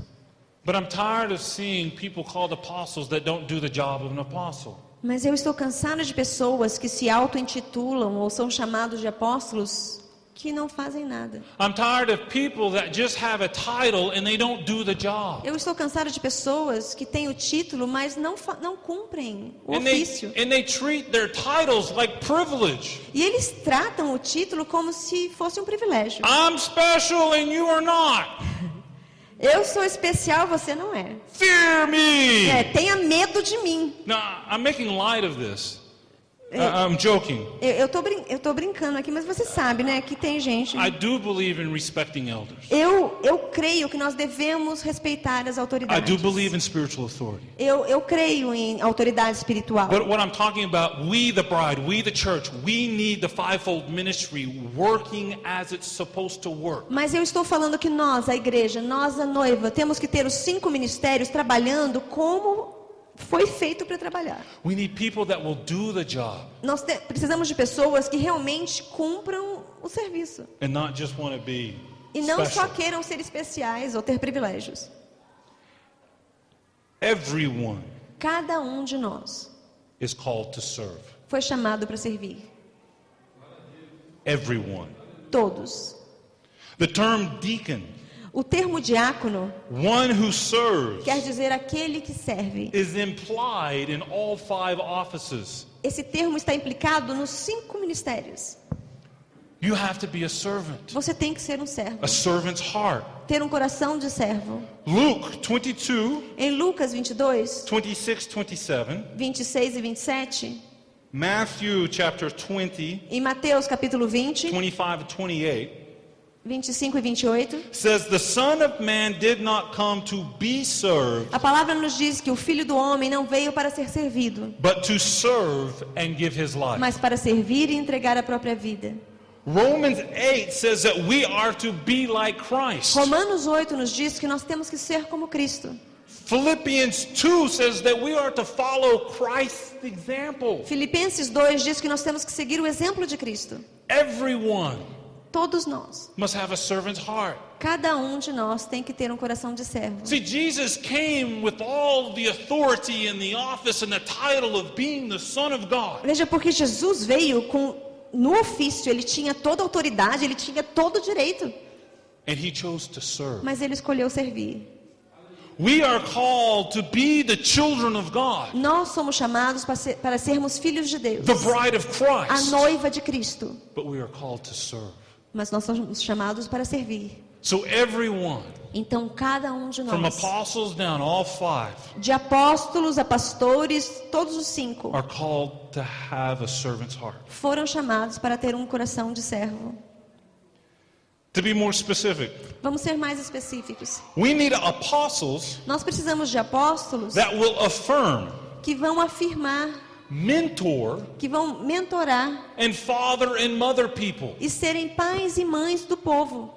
but I'm tired of seeing people called apostles that don't do the job of an apostle. Mas eu estou cansada de pessoas que se auto-intitulam ou são chamados de apóstolos que não fazem nada. I'm tired of people that just have a title and they don't do the job. Eu estou cansada de pessoas que têm o título, mas não cumprem o And ofício. they treat their titles like privilege. E eles tratam o título como se fosse um privilégio. I'm special and you are not. Eu sou especial, você não é. Fear me. Tenha medo de mim. Now, I'm making light of this. I'm joking. Eu tô brincando aqui, mas você sabe, né, que tem gente. I do believe in respecting elders. Eu creio que nós devemos respeitar as I autoridades. do believe in spiritual authority. Eu creio em autoridade espiritual. But what I'm talking about, we the bride, we the church, we need the fivefold ministry working as it's supposed to work. Mas eu estou falando que nós, a igreja, nós, a noiva, temos que ter os 5 ministérios trabalhando como foi feito para trabalhar. We need people that will do the job Nós precisamos de pessoas que realmente cumpram o serviço. and not just want to be E não só special. queiram ser especiais ou ter privilégios. Everyone Cada um de nós is called to serve. foi chamado para servir. Everyone. Todos. The term deacon, O termo diácono one who serves, quer dizer aquele que serve. is implied in all 5 offices. Esse termo está implicado nos 5 ministérios. You have to be a servant. Você tem que ser um servo. A servant's heart. Ter um coração de servo. Luke 22, Em Lucas 22, 26, 27. 26 e 27. Matthew chapter 20, Em Mateus capítulo 20, 25 and 28. 25 e 28. Says, the Son of Man did not come to be served, A palavra nos diz que o Filho do Homem não veio para ser servido, but to serve and give his life. mas para servir e entregar a própria vida. Romans 8 says that we are to be like Christ. Romanos 8 nos diz que nós temos que ser como Cristo. Philippians 2 says that we are to follow Christ's example. Filipenses 2 diz que nós temos que seguir o exemplo de Cristo. Everyone Todos nós. must have a servant's heart. Cada um de nós tem que ter um coração de servo. See, Jesus came with all the authority and the office and the title of being the Son of God. Veja, porque Jesus veio no ofício, ele tinha toda a autoridade, ele tinha todo o direito, And he chose to serve. mas ele escolheu servir. We are called to be the children of God, Nós somos chamados para sermos filhos de Deus, the bride of a Christ. noiva de Cristo, But we are called to serve. mas nós somos chamados para servir. So everyone, Então cada um de from nós, apostles down, all 5, de apóstolos a pastores, todos os 5, are called to have a servant's heart. foram chamados para ter um coração de servo. To be more specific, Vamos ser mais específicos. we need apostles Nós precisamos de apóstolos that will affirm que vão afirmar mentor que vão mentorar and father and mother people. e serem pais e mães do povo.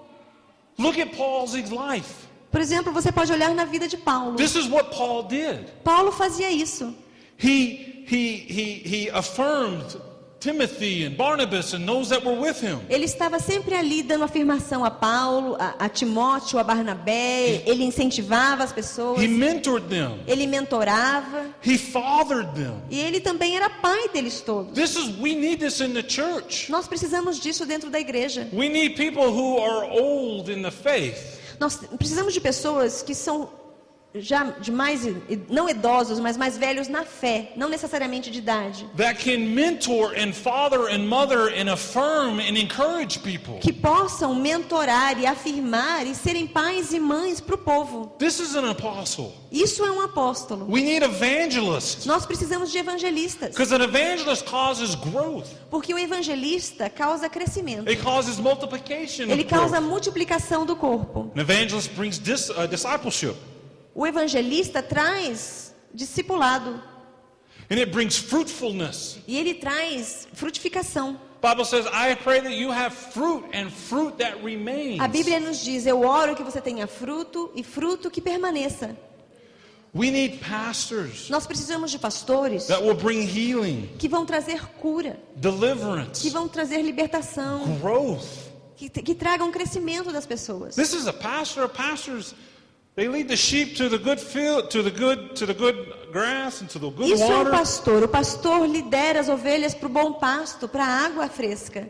Look at Paul's life. Por exemplo, você pode olhar na vida de Paulo. This is what Paul did. Paulo fazia isso. He affirmed Timothy and Barnabas and those that were with him. Ele estava sempre ali dando afirmação a Paulo, a Timóteo, a Barnabé. Ele incentivava as pessoas. He mentored them. Ele mentorava. He fathered them. E ele também era pai deles todos. We need this in the church. Nós precisamos disso dentro da igreja. We need people who are old in the faith. Nós precisamos de pessoas que são já de mais, não idosos, mas mais velhos na fé, não necessariamente de idade. That can mentor and father and mother and affirm and encourage people. Que possam mentorar e afirmar e serem pais e mães para o povo. This is an apostle. Isso é um apóstolo. We need evangelists. Nós precisamos de evangelistas. Because an evangelist causes growth. Porque o evangelista causa crescimento. It causes multiplication. Ele of causa growth. multiplicação do corpo. An evangelist brings discipleship. O evangelista traz discipulado. And it brings fruitfulness. E ele traz frutificação. The Bible says, I pray that you have fruit and fruit that remains. A Bíblia nos diz, eu oro que você tenha fruto e fruto que permaneça. We need pastors Nós precisamos de pastores that will bring healing, que vão trazer cura, que deliverance, vão trazer libertação, growth. que tragam crescimento das pessoas. This is a pastor. Pastors, they lead the sheep to the good field, to the good grass and to the good Isso é um water. pastor. O pastor lidera as ovelhas para o bom pasto, para a água fresca.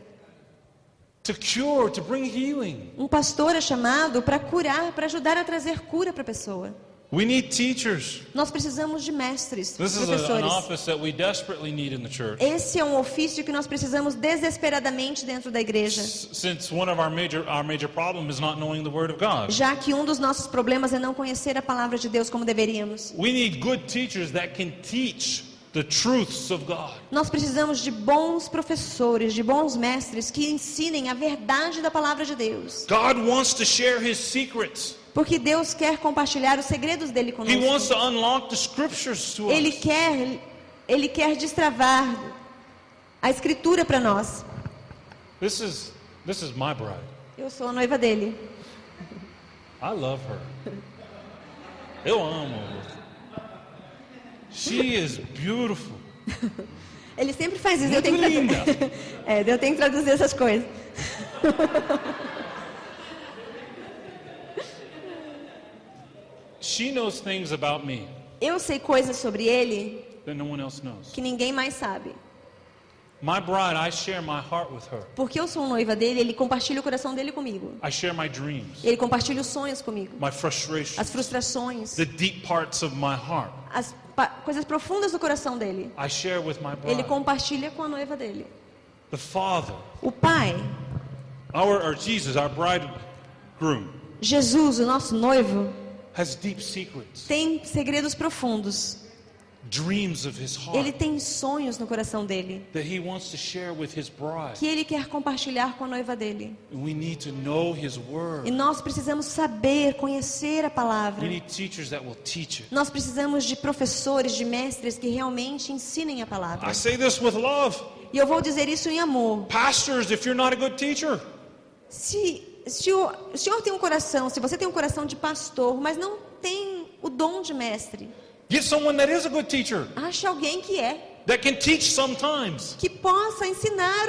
To cure, to bring healing. Um pastor é chamado para curar, para ajudar a trazer cura para a pessoa. We need teachers. Nós precisamos de mestres, This is an professores. office that we desperately need in the church. Esse é um ofício que nós precisamos desesperadamente dentro da igreja. Since one of our major problem is not knowing the Word of God. Já que um dos nossos problemas é não conhecer a palavra de Deus como deveríamos. We need good teachers that can teach the truths of God. Nós precisamos de bons professores, de bons mestres que ensinem a verdade da palavra de Deus. God wants to share His secrets. Porque Deus quer compartilhar os segredos dele He wants conosco. to unlock the scriptures to Ele us. quer destravar a escritura para nós. This is my bride. Eu sou a noiva dele. I love her. Eu amo. She is beautiful. Ele sempre faz isso. Muito linda. Eu tenho que traduzir essas coisas. She knows things about me Eu sei coisas sobre ele that no one else knows. que ninguém mais sabe. My bride, I share my heart with her. Porque eu sou noiva dele, ele compartilha o coração dele comigo. I share my dreams, Ele compartilha os sonhos comigo. my frustrations, As frustrações, the deep parts of my heart. as coisas profundas do coração dele. I share with my Ele bride. compartilha com a noiva dele. The Father, O Pai, our Jesus, our bridegroom, Jesus, o nosso noivo, has deep secrets, tem segredos profundos. dreams of his Ele heart tem sonhos no coração dele that he wants to share with his bride. que ele quer compartilhar com a noiva dele. And we need to know his E word. nós precisamos saber, conhecer a palavra. We need teachers that will teach it. Nós precisamos de professores, de mestres que realmente ensinem a palavra. I say this with love. E eu vou dizer isso em amor. Pastors, if you're not a good teacher, Se o senhor tem um coração, se você tem um coração de pastor, mas não tem o dom de mestre, get someone that is a good teacher, ache alguém que é, that can teach sometimes. que possa ensinar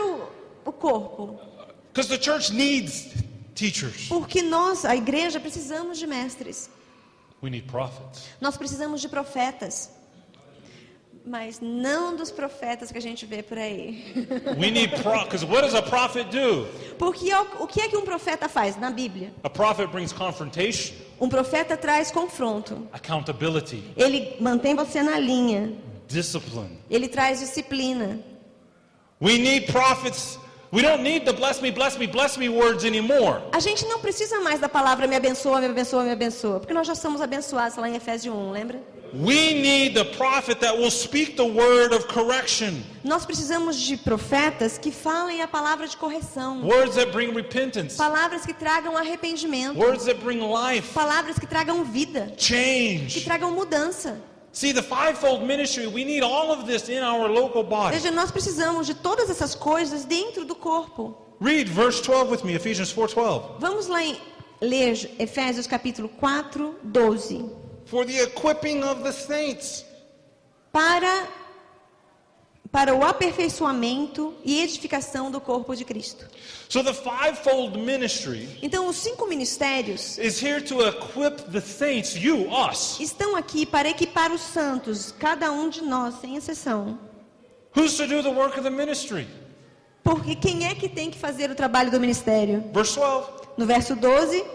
o corpo. Because the church needs teachers. Porque nós, a igreja, precisamos de mestres. We need prophets. Nós precisamos de profetas. Mas não dos profetas que a gente vê por aí. We need because what does a prophet do? Porque o que é que um profeta faz na Bíblia? A prophet brings confrontation, Um profeta traz confronto. accountability, Ele mantém você na linha. discipline. Ele traz disciplina. We need prophets. We don't need the bless me words anymore. A gente não precisa mais da palavra me abençoa, me abençoa, me abençoa. Porque nós já somos abençoados lá em Efésios 1, lembra? We need the prophet that will speak the word of correction. Nós precisamos de profetas que falem a palavra de correção. Words that bring repentance. Palavras que tragam arrependimento. Words that bring life, Palavras que tragam vida. Que change, tragam mudança. See, the fivefold ministry, we need all of this in our local body. Veja, nós precisamos de todas essas coisas dentro do corpo. Read verse 12 with me, Ephesians 4:12. Vamos lá ler Efésios capítulo 4, 12. For the equipping of the saints. Para o aperfeiçoamento e edificação do corpo de Cristo. So the fivefold ministry Então, os 5 ministérios is here to equip the saints, you, us. estão aqui para equipar os santos, cada um de nós, sem exceção. Who's to do the work of the ministry? Porque quem é que tem que fazer o trabalho do ministério? Verse 12. No verso 12,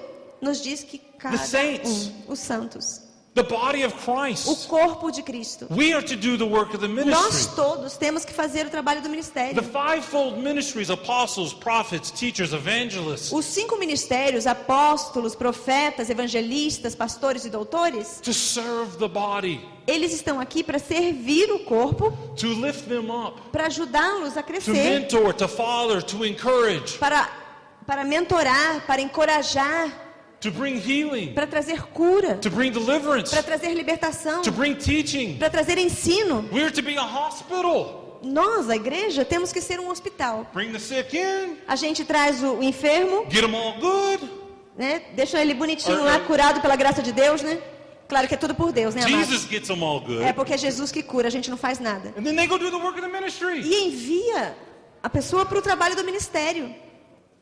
nos diz que cada saints. os santos, The body of o Christ. corpo de Cristo. We are to do the work of the Nós ministry. todos temos que fazer o trabalho do The ministério. fivefold ministries, apostles, prophets, teachers, evangelists, Os 5 ministérios, apóstolos, profetas, evangelistas, pastores e doutores, to serve the body, eles estão aqui para servir o corpo, to lift them up, para ajudá-los a to crescer, mentor, to father, to encourage, para mentorar, para encorajar, to bring healing, para trazer cura, to bring deliverance, para trazer libertação, to bring teaching. para trazer ensino. We are to be a hospital. Nós, a igreja, temos que ser um hospital. Bring the sick in, A gente traz o enfermo, get them all good. né? Deixa ele bonitinho lá, curado pela graça de Deus, né? Claro que é tudo por Deus, né, amados? Jesus gets them all good. É porque é Jesus que cura, a gente não faz nada. And then they go do the work of the ministry. E envia a pessoa para o trabalho do ministério.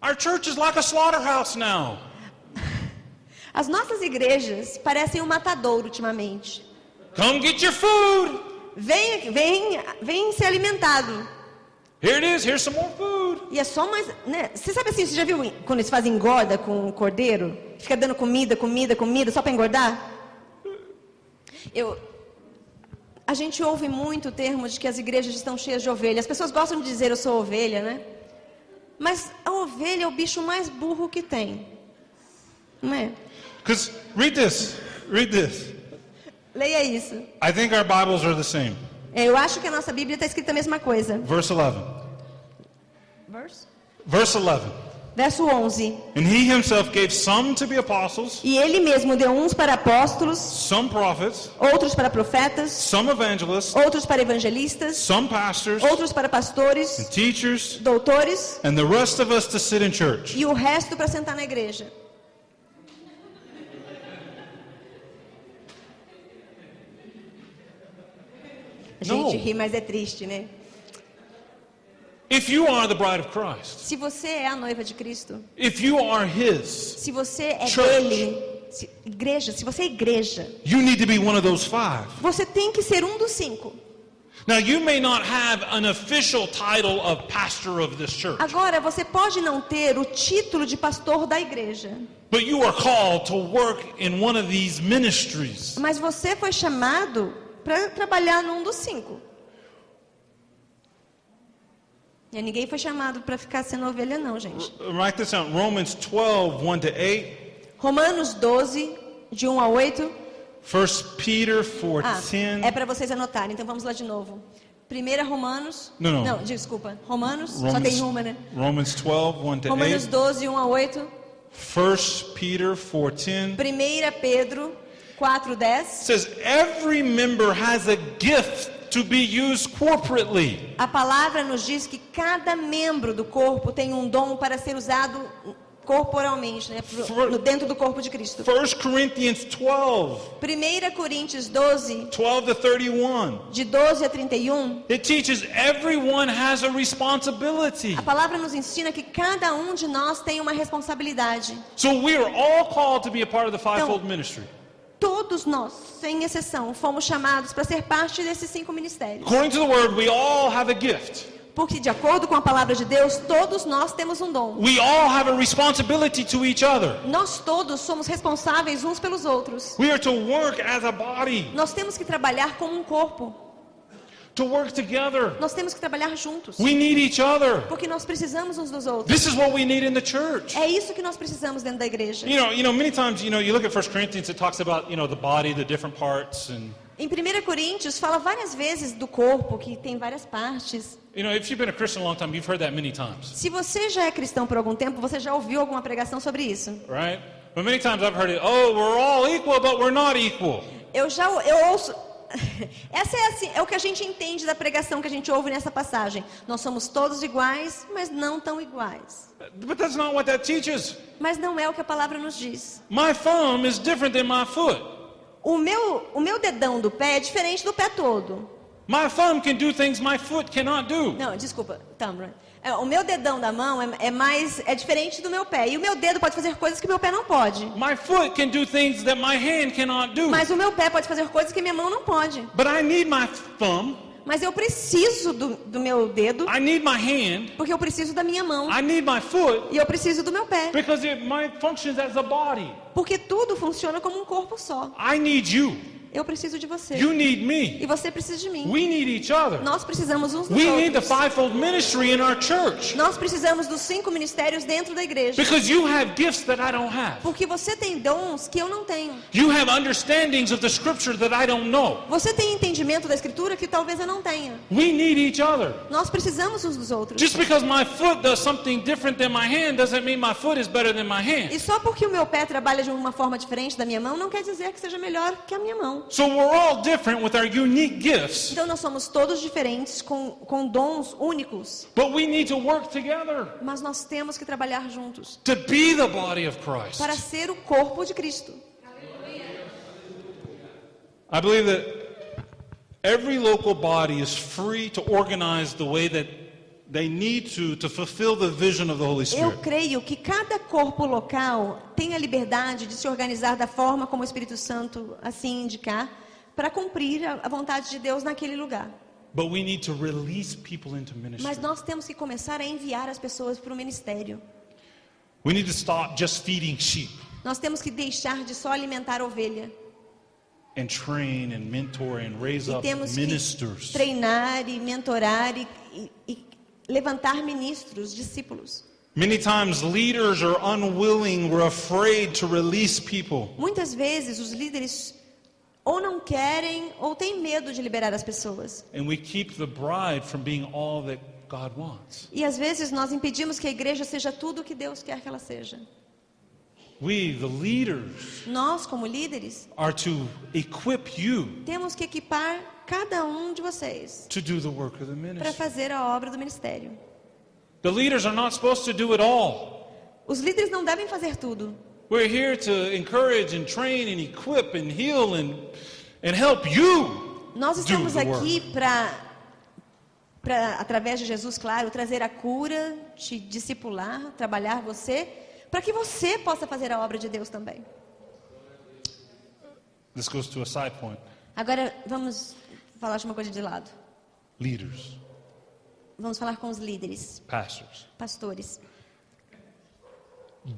Our church is like a slaughterhouse now. As nossas igrejas parecem um matadouro ultimamente. Come get your food. Vem ser alimentado. Here it is, here's some more food. E é só mais, né? Você sabe assim, você já viu quando eles fazem engorda com o cordeiro? Fica dando comida só para engordar? A gente ouve muito o termo de que as igrejas estão cheias de ovelhas. As pessoas gostam de dizer eu sou ovelha, né? Mas a ovelha é o bicho mais burro que tem. Não é? Because read this. Leia isso. I think our Bibles are the same. Eu acho que a nossa Bíblia está escrita a mesma coisa. Verse 11. Verse 11. Verso 11. And he himself gave some to be apostles, E ele mesmo deu uns para apóstolos, some prophets, outros para profetas, some evangelists, outros para evangelistas, some pastors, outros para pastores, and teachers, doutores, and the rest of us to sit in church. e o resto para sentar na igreja. A gente ri, mas é triste, né? If you are the bride of Christ, Se você é a noiva de Cristo, if you are his, se você é Church. dele, se você é igreja, you need to be one of those 5. você tem que ser um dos 5. Now, you may not have an official title of pastor of this church, Agora, você pode não ter o título de pastor da igreja, but you are called to work in one of these ministries. mas você foi chamado para trabalhar num dos 5. E ninguém foi chamado para ficar sendo ovelha, não, gente. Write this down. Romans 12, 1 to 8. Romanos 12, de 1 a 8. 1 Peter 4, 10. É para vocês anotarem, então vamos lá de novo. 1 Romanos... Não. Desculpa. Romanos, só tem uma, né? Romans 12, 1 to Romanos 8. 12, 1 a 8. 1 Peter 4, 10. 1 Pedro 4, 10. Says every member has a gift to be used corporately. A palavra nos diz que cada membro do corpo tem um dom para ser usado corporalmente, né? Dentro do corpo de Cristo. 1 Corinthians 12, 1 Coríntios 12, 12 to 31. de 12 a 31. It teaches everyone has a responsibility. A palavra nos ensina que cada um de nós tem uma responsabilidade. So we are all called to be a part of the fivefold ministry. Todos nós, sem exceção, fomos chamados para ser parte desses 5 ministérios. According to the word, we all have a gift. Porque, de acordo com a palavra de Deus, todos nós temos um dom. We all have a responsibility to each other. Nós todos somos responsáveis uns pelos outros. We are to work as a body, Nós temos que trabalhar como um corpo. to work together. Nós temos que trabalhar juntos. We need each other. Porque nós precisamos uns dos outros. This is what we need in the church. É isso que nós precisamos dentro da igreja. You know, many times, you look at 1 Corinthians, it talks about, the body, the different parts, and Em 1 Coríntios fala várias vezes do corpo, que tem várias partes. if you've been a Christian a long time, you've heard that many times, Se você já é cristão por algum tempo, você já ouviu alguma pregação sobre isso. right? But many times I've heard it, oh, we're all equal, but we're not equal. Eu ouço essa é, assim, é o que a gente entende da pregação que a gente ouve nessa passagem. Nós somos todos iguais, mas não tão iguais. But that's not what that teaches. Mas não é o que a palavra nos diz. My thumb is different than my foot. O meu dedão do pé é diferente do pé todo. My thumb can do things my foot cannot do. Não, desculpa, Tamara. O meu dedão da mão é diferente do meu pé. E o meu dedo pode fazer coisas que o meu pé não pode. My foot can do things that my hand cannot do. Mas o meu pé pode fazer coisas que minha mão não pode. But I need my thumb. Mas eu preciso do meu dedo, I need my hand. porque eu preciso da minha mão. I need my foot E eu preciso do meu pé. because it might functions as a body. Porque tudo funciona como um corpo só. I need you. Eu preciso de você. You need E me. você precisa de mim. We need each other. Nós precisamos uns dos We need the outros. fivefold ministry in our church Nós precisamos dos 5 ministérios dentro da igreja. because you have gifts that I don't have. Porque você tem dons que eu não tenho. You have understandings of the scripture that I don't know. Você tem entendimento da escritura que talvez eu não tenha. We need each other. Nós precisamos uns dos outros. Just because my foot does something different than my hand doesn't mean my foot is better than my hand. E só porque o meu pé trabalha de uma forma diferente da minha mão, não quer dizer que seja melhor que a minha mão. So we're all different with our unique gifts, Então nós somos todos diferentes, com dons únicos. but we need to work together Mas nós temos que trabalhar juntos to be the body of Christ. para ser o corpo de Cristo. I believe that every local body is free to organize the way that they need to fulfill the vision of the Holy Eu Spirit. creio que cada corpo local tem a liberdade de se organizar da forma como o Espírito Santo assim indicar, para cumprir a vontade de Deus naquele lugar. But we need to release people into ministry. Mas nós temos que começar a enviar as pessoas para o ministério. We need to stop just feeding sheep Nós temos que deixar de só alimentar a ovelha. and train and mentor and raise E up temos que ministers. treinar e mentorar e levantar ministros, discípulos. Many times leaders are unwilling, we're afraid to release people. Muitas vezes os líderes ou não querem ou têm medo de liberar as pessoas. And we keep the bride from being all that God wants. E às vezes nós impedimos que a igreja seja tudo o que Deus quer que ela seja. We, the leaders, Nós, como líderes, are to equip you temos que equipar cada um de vocês to do the work of the para ministry. fazer a obra do ministério. The leaders are not supposed to do it all. Os líderes não devem fazer tudo. We're here to encourage and train and equip and heal and help you Nós do estamos the aqui work. para, através de Jesus, claro, trazer a cura, te discipular, trabalhar você, para que você possa fazer a obra de Deus também. This goes to a side point. Agora, vamos falar de uma coisa de lado. Leaders, Vamos falar com os líderes, pastors, pastores.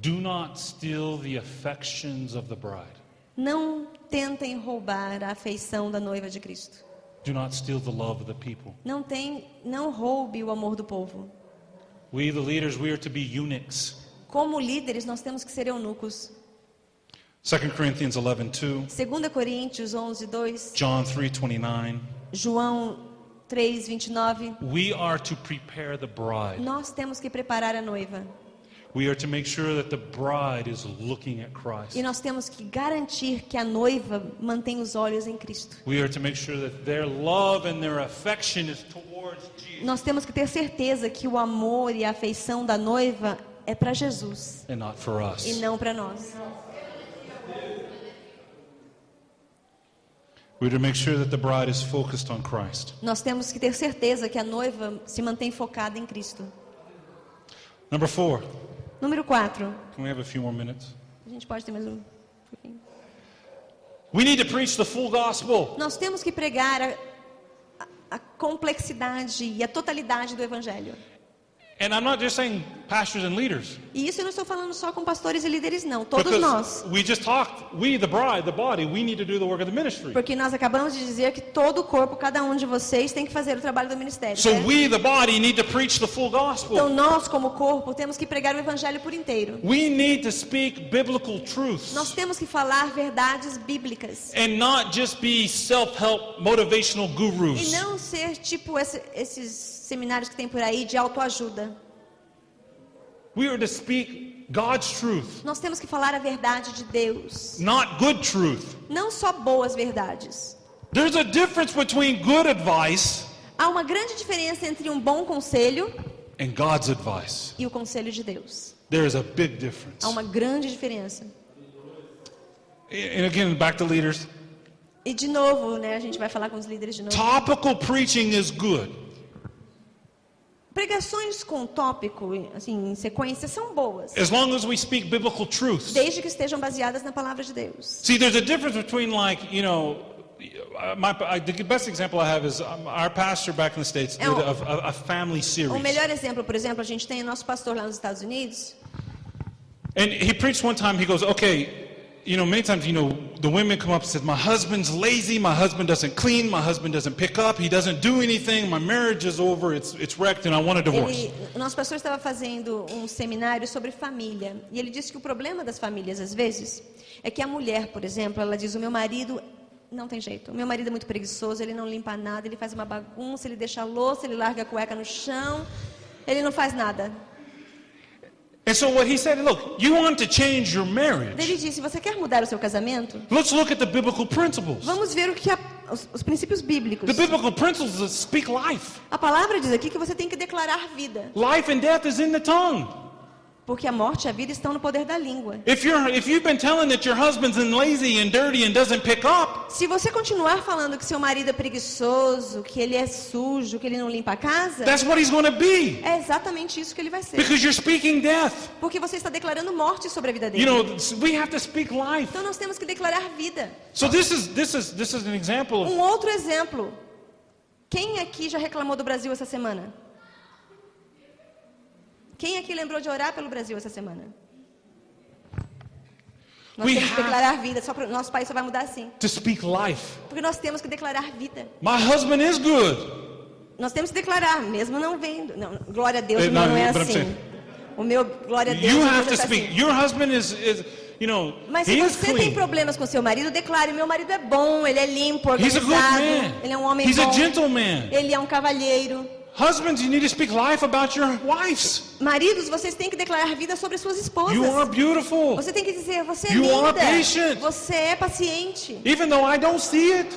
do not steal the affections of the bride. Não tentem roubar a afeição da noiva de Cristo. Do not steal the love of the people. Não roube o amor do povo. We, the leaders, we are to be eunuchs. Como líderes, nós temos que ser eunucos. 2 Corinthians 11:2, 2 Coríntios 11:2, John 3:29. João 3:29. We are to prepare the bride. Nós temos que preparar a noiva. We are to make sure that the bride is looking at Christ. E nós temos que garantir que a noiva mantém os olhos em Cristo. We are to make sure that their love and their affection is towards Jesus Nós temos que ter certeza que o amor e a afeição da noiva é para Jesus and not for e us. não para nós. We are to make sure that the bride is focused on Christ. Nós temos que ter certeza que a noiva se mantém focada em Cristo. Number 4. Número 4. Can we have a few more minutes? A gente pode ter mais um pouquinho. We need to preach the full gospel. Nós temos que pregar a complexidade e a totalidade do evangelho. And I'm not just saying pastors and leaders. E isso eu não estou falando só com pastores e líderes, não. Todos nós. Because we just talked, we, the bride, the body, we need to do the work of the ministry. Porque nós acabamos de dizer que todo o corpo, cada um de vocês, tem que fazer o trabalho do ministério. So Certo? we, the body, need to preach the full Então gospel. nós, como corpo, temos que pregar o evangelho por inteiro. We need to speak biblical truths Nós temos que falar verdades bíblicas. and not just be self-help motivational E gurus. não ser tipo esses seminários que tem por aí de autoajuda. We are to speak God's truth, Nós temos que falar a verdade de Deus. not good truth. Não só boas verdades. There's a difference between good advice Há uma grande diferença entre um bom conselho and God's advice. e o conselho de Deus. There is a big difference. Há uma grande diferença. And again, back to leaders. E de novo, né, a gente vai falar com os líderes de novo. Topical preaching is good. Pregações com tópico, assim, em sequência, são boas, As long as we speak biblical truths. desde que estejam baseadas na palavra de Deus. See, there's a difference between the best example I have is our pastor back in the States did a family series. O melhor exemplo, por exemplo, a gente tem o nosso pastor lá nos Estados Unidos. And he preached one time, he goes, okay, many times, the women come up and says, my husband's lazy, my husband doesn't clean, my husband doesn't pick up, he doesn't do anything, my marriage is over, it's wrecked and I want a divorce. O nosso pastor estava fazendo um seminário sobre família. E ele disse que o problema das famílias, às vezes, é que a mulher, por exemplo, ela diz, o meu marido não tem jeito. O meu marido é muito preguiçoso, ele não limpa nada, ele faz uma bagunça, ele deixa a louça, ele larga a cueca no chão, ele não faz nada. And so what he said, look, you want to change your marriage. Ele disse, você quer mudar o seu casamento? Let's look at the biblical principles. Vamos ver o que os princípios bíblicos. The biblical principles that speak life. A palavra diz aqui que você tem que declarar vida. Life and death is in the tongue. Porque a morte e a vida estão no poder da língua. If you've been telling that your husband's lazy and dirty and doesn't pick up, se você continuar falando que seu marido é preguiçoso, que ele é sujo, que ele não limpa a casa, that's what he's going to be. é exatamente isso que ele vai ser. Because you're speaking death. Porque você está declarando morte sobre a vida dele. We have to speak life. Então nós temos que declarar vida. So this is an example of Outro exemplo. Quem aqui já reclamou do Brasil essa semana? Quem aqui lembrou de orar pelo Brasil essa semana? Nós temos que declarar vida. Nosso país só vai mudar assim. To speak life. Porque nós temos que declarar vida. My husband is good. Nós temos que declarar, mesmo não vendo. Não, glória a Deus, não é assim. O meu glória a Deus. You have to é speak. assim. Your husband is Mas se você tem problemas com seu marido, declare: meu marido é bom, ele é limpo, He's a good organizado, man. ele é um homem He's bom, a gentleman. ele é um cavalheiro. Husbands, you need to speak life about your wives. Maridos, vocês têm que declarar vida sobre suas esposas. You are beautiful. Você tem que dizer: você é You linda, are patient. você é paciente. Even though I don't see it,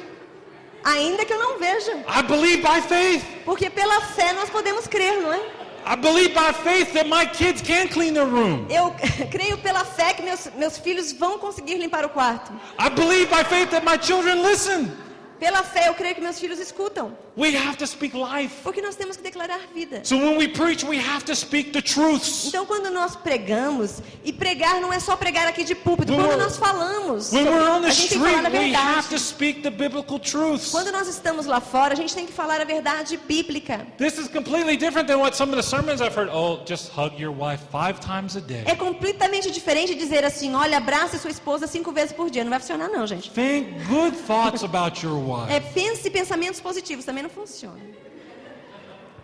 Ainda que eu não veja. I believe by faith. Porque pela fé nós podemos crer, não é? I believe by faith that my kids can clean their room. Eu creio pela fé que meus filhos vão conseguir limpar o quarto. I believe by faith that my children listen. Pela fé eu creio que meus filhos escutam. We have to speak life. Porque nós temos que declarar vida. So when we preach, we have to speak the truths. Então quando nós pregamos, e pregar não é só pregar aqui de púlpito, When quando we're- nós falamos, When we're on the a gente tem que falar a street, we have to verdade. speak the biblical truths. Quando nós estamos lá fora, a gente tem que falar a verdade bíblica. This is completely different than what some of the sermons I've heard. Oh, just hug your wife 5 times a day. É completamente diferente de dizer assim: olha, abrace sua esposa 5 vezes por dia. Não vai funcionar não, gente. Think good thoughts about your wife. Pense pensamentos positivos, também não funciona.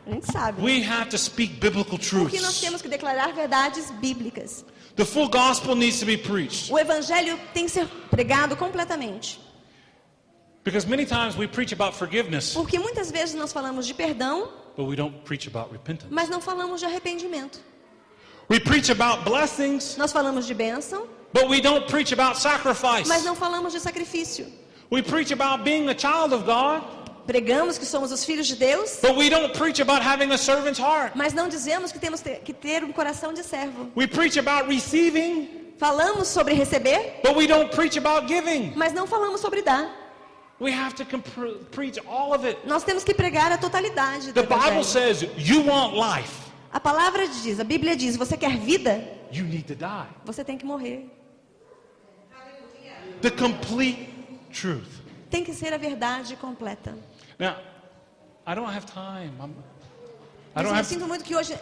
A gente sabe. We have to speak biblical Porque nós truths. temos que declarar verdades bíblicas. The full gospel needs to be preached. O evangelho tem que ser pregado completamente. Because many times we preach about forgiveness, Porque muitas vezes nós falamos de perdão, but we don't preach about repentance. mas não falamos de arrependimento. We preach about blessings, Nós falamos de bênção, but we don't preach about sacrifice. mas não falamos de sacrifício. We preach about being a child of God, Pregamos que somos os filhos de Deus, but we don't preach about having a servant's heart. mas não dizemos que temos que ter um coração de servo. We preach about receiving, Falamos sobre receber, but we don't preach about giving. mas não falamos sobre dar. We have to preach all of it. Nós temos que pregar a totalidade do The Bible evangelho. says you want life, A palavra diz, a Bíblia diz, você quer vida? you need to die. Você tem que morrer. The complete truth. Tem que ser a verdade completa. Now, I don't have time. I Mas don't eu have sinto muito que hoje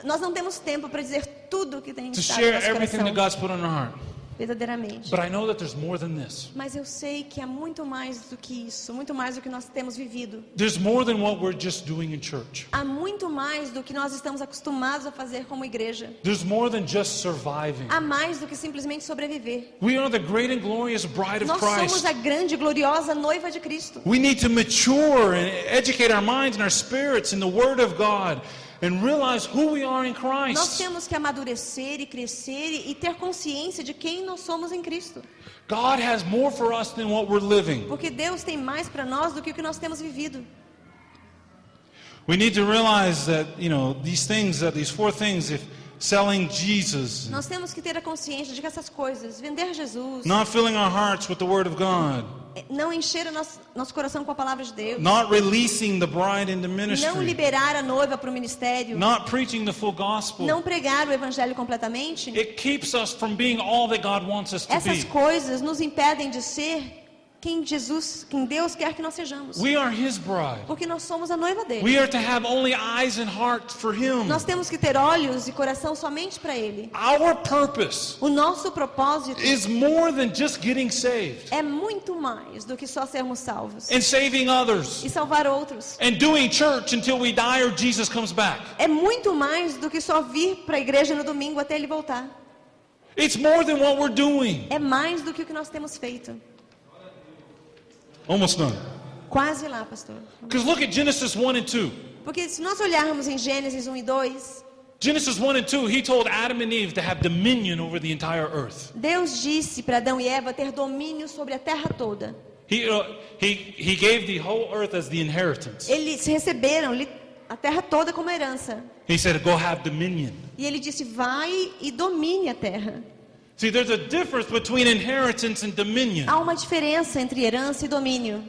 nós não temos tempo para dizer tudo que tem to estado no share nosso everything that coração, God's put on our heart. verdadeiramente. But I know that there's more than this. Mas eu sei que há muito mais do que isso, muito mais do que nós temos vivido. There's more than what we're just doing in church. Há muito mais do que nós estamos acostumados a fazer como igreja. There's more than just surviving. Há mais do que simplesmente sobreviver. We are the great and glorious bride of Nós somos Christ. a grande e gloriosa noiva de Cristo. We need to mature and educate our minds and our spirits in the Word of God and realize who we are in Nós Christ. temos que amadurecer e crescer e ter consciência de quem nós somos em Cristo. God has more for us than what we're living. Porque Deus tem mais para nós do que o que nós temos vivido. We need to realize that, these four things, if selling Jesus, Nós temos que ter a consciência de que essas coisas, vender Jesus, not filling our hearts with the Word of God, não encher o nosso coração com a palavra de Deus, not releasing the bride into não ministry, liberar a noiva para o ministério, not preaching the full gospel, não pregar o evangelho completamente, it keeps us from being all that God wants us to essas be. coisas nos impedem de ser quem Deus quer que nós sejamos. We are His bride. Porque nós somos a noiva dele. We are to have only eyes and heart for Him. Nós temos que ter olhos e coração somente para ele. Our purpose O nosso propósito is more than just getting saved é muito mais do que só sermos salvos and saving others e salvar outros. and doing church until we die or Jesus comes back. É muito mais do que só vir para a igreja no domingo até ele voltar. It's more than what we're doing. É mais do que o que nós temos feito. Almost done. Quase lá, pastor. Because look at Genesis 1 and 2. Porque se nós olharmos em Gênesis 1 e 2, Genesis 1 and 2, He told Adam and Eve to have dominion over the entire earth. Deus disse para Adão e Eva ter domínio sobre a terra toda. He gave the whole earth as the inheritance. Eles receberam a terra toda como herança. He said, go have dominion. E ele disse, vai e domine a terra. See, there's a difference between inheritance and dominion. Há uma diferença entre herança e domínio.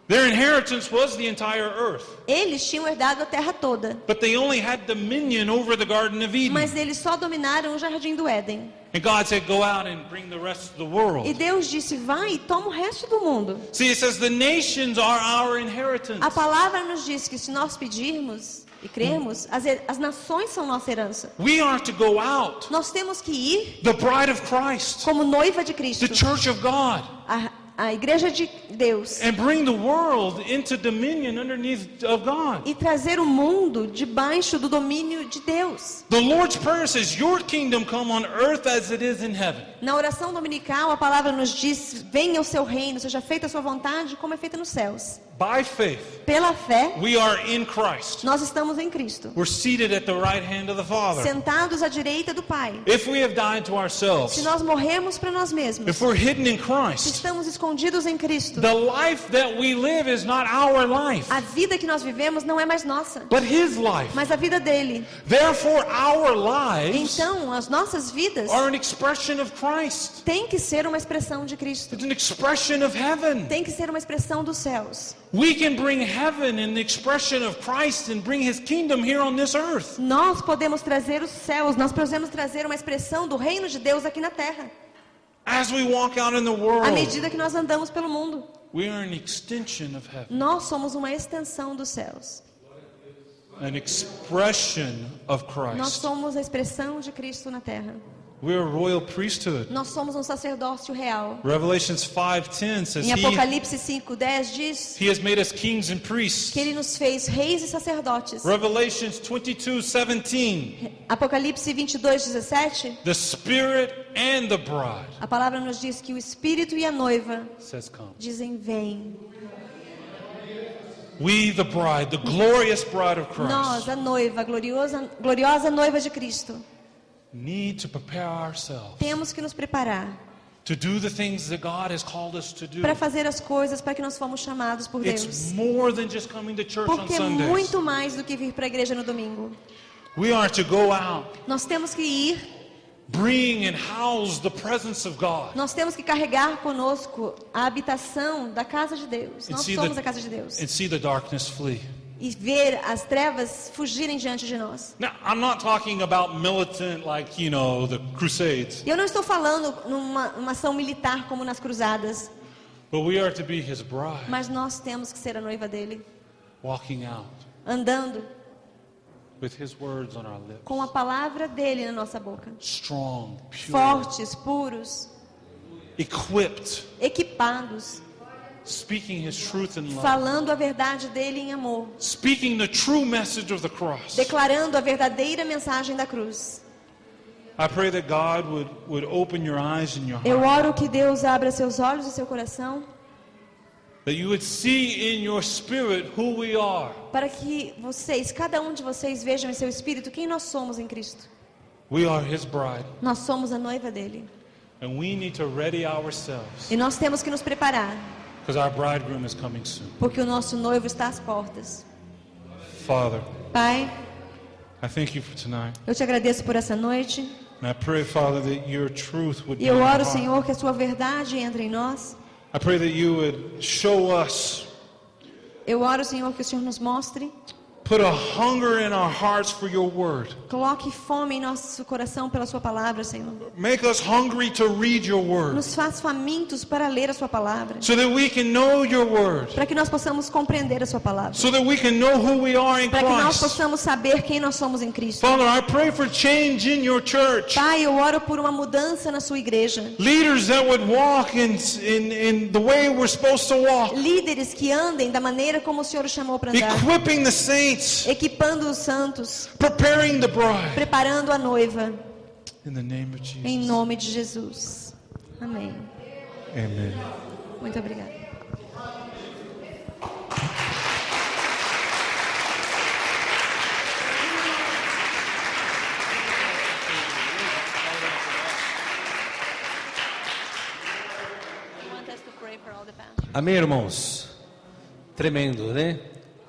Their inheritance was the entire earth, Eles tinham herdado a terra toda, but they only had dominion over the Garden of Eden. mas eles só dominaram o jardim do Éden. And God said, go out and bring the rest of the E world. Deus disse, vai e toma o resto do mundo. See, it says the nations are our inheritance. A palavra nos diz que se nós pedirmos e crermos, as nações são nossa herança. We are to go out, Nós temos que ir the bride of Christ, como noiva de Cristo, the church of God, a igreja de Deus, and bring the world into dominion underneath of God. e trazer o mundo debaixo do domínio de Deus. The Lord's Prayer says, your kingdom come on earth as it is in heaven. Na oração dominical, a palavra nos diz, venha o seu reino, seja feita a sua vontade, como é feita nos céus. By faith, Pela fé, we are in Christ. nós estamos em Cristo, We're seated at the right hand of the Father. sentados à direita do Pai. If we have died to Se ourselves, nós morremos para nós mesmos, if we're hidden in se Christ, estamos escondidos em Cristo, the life that we live is not our life, a vida que nós vivemos não é mais nossa, but His life. mas a vida dele. Therefore, our lives Então, as nossas vidas are an expression of Christ. têm que ser uma expressão de Cristo. It's an expression of heaven. Tem que ser uma expressão dos céus. We can bring heaven and the expression of Christ and bring His kingdom here on this earth. Nós podemos trazer os céus, nós podemos trazer uma expressão do reino de Deus aqui na terra. As we walk out in the À world, medida que nós andamos pelo mundo, we are an extension of heaven, nós somos uma extensão dos céus. an expression of Nós Christ. somos a expressão de Cristo na terra. We're a royal priesthood. Nós somos um sacerdócio real. Revelations 5:10 says Em Apocalipse 5:10 diz He has made us kings and priests. que ele nos fez reis e sacerdotes. Revelations 22:17, Apocalipse 22:17, the Spirit and the bride a palavra nos diz que o Espírito e a noiva says come. dizem vem. We, the bride, the glorious bride of Nós, Christ, a noiva, a gloriosa noiva de Cristo, need to prepare ourselves temos que nos preparar to do the things that God has called us to do. para fazer as coisas para que nós fomos chamados por It's Deus. more than just coming to church on Porque é Sundays. muito mais do que vir para a igreja no domingo. We are to go out, Nós temos que ir, bring and house the presence of God. nós temos que carregar conosco a habitação da casa de Deus. And Nós see somos a casa de Deus. the darkness flee. E ver as trevas fugirem diante de nós. Now, I'm not talking about militant, like, the Crusades, E eu não estou falando numa ação militar como nas cruzadas, but we are to be His bride, mas nós temos que ser a noiva dele, walking out andando with His words on our lips, com a palavra dele na nossa boca. strong, pure, Fortes, puros, equipped, equipados, speaking His truth in love, falando a verdade dele em amor, speaking the true message of the cross. declarando a verdadeira mensagem da cruz. I pray that God would open your eyes and your Eu heart, oro que Deus abra seus olhos e seu coração, that you would see in your spirit who we are. Para que vocês, cada um de vocês, vejam em seu espírito quem nós somos em Cristo. We are His bride, Nós somos a noiva dele. and we need to ready ourselves E nós temos que nos preparar, because our bridegroom is coming soon. porque o nosso noivo está às portas. Father, Pai, I thank you for tonight. eu te agradeço por essa noite. And I pray, Father, that your truth would E be eu in our oro, heart. Senhor, que a sua verdade entre em nós. I pray that you would show us, Eu oro, Senhor, que o Senhor nos mostre. put a hunger in our hearts for your word. Coloque fome em nosso coração pela sua palavra, Senhor. Make us hungry to read your word Nos faz famintos para ler a sua palavra. so that we can know your word, Para que nós possamos compreender a sua palavra. so that we can know who we are in Para que nós Christ. possamos saber quem nós somos em Cristo. Father, I pray for change in your church. Pai, eu oro por uma mudança na sua igreja. Leaders that would walk in the way we're supposed to walk, Líderes que andem da maneira como o Senhor os chamou para andar. equipping the saints, Equipando os santos. preparing the bride. Preparando a noiva. In the name of Jesus. Em nome de Jesus. Amém. Amen. Muito obrigada. Amém, irmãos? Tremendo, né?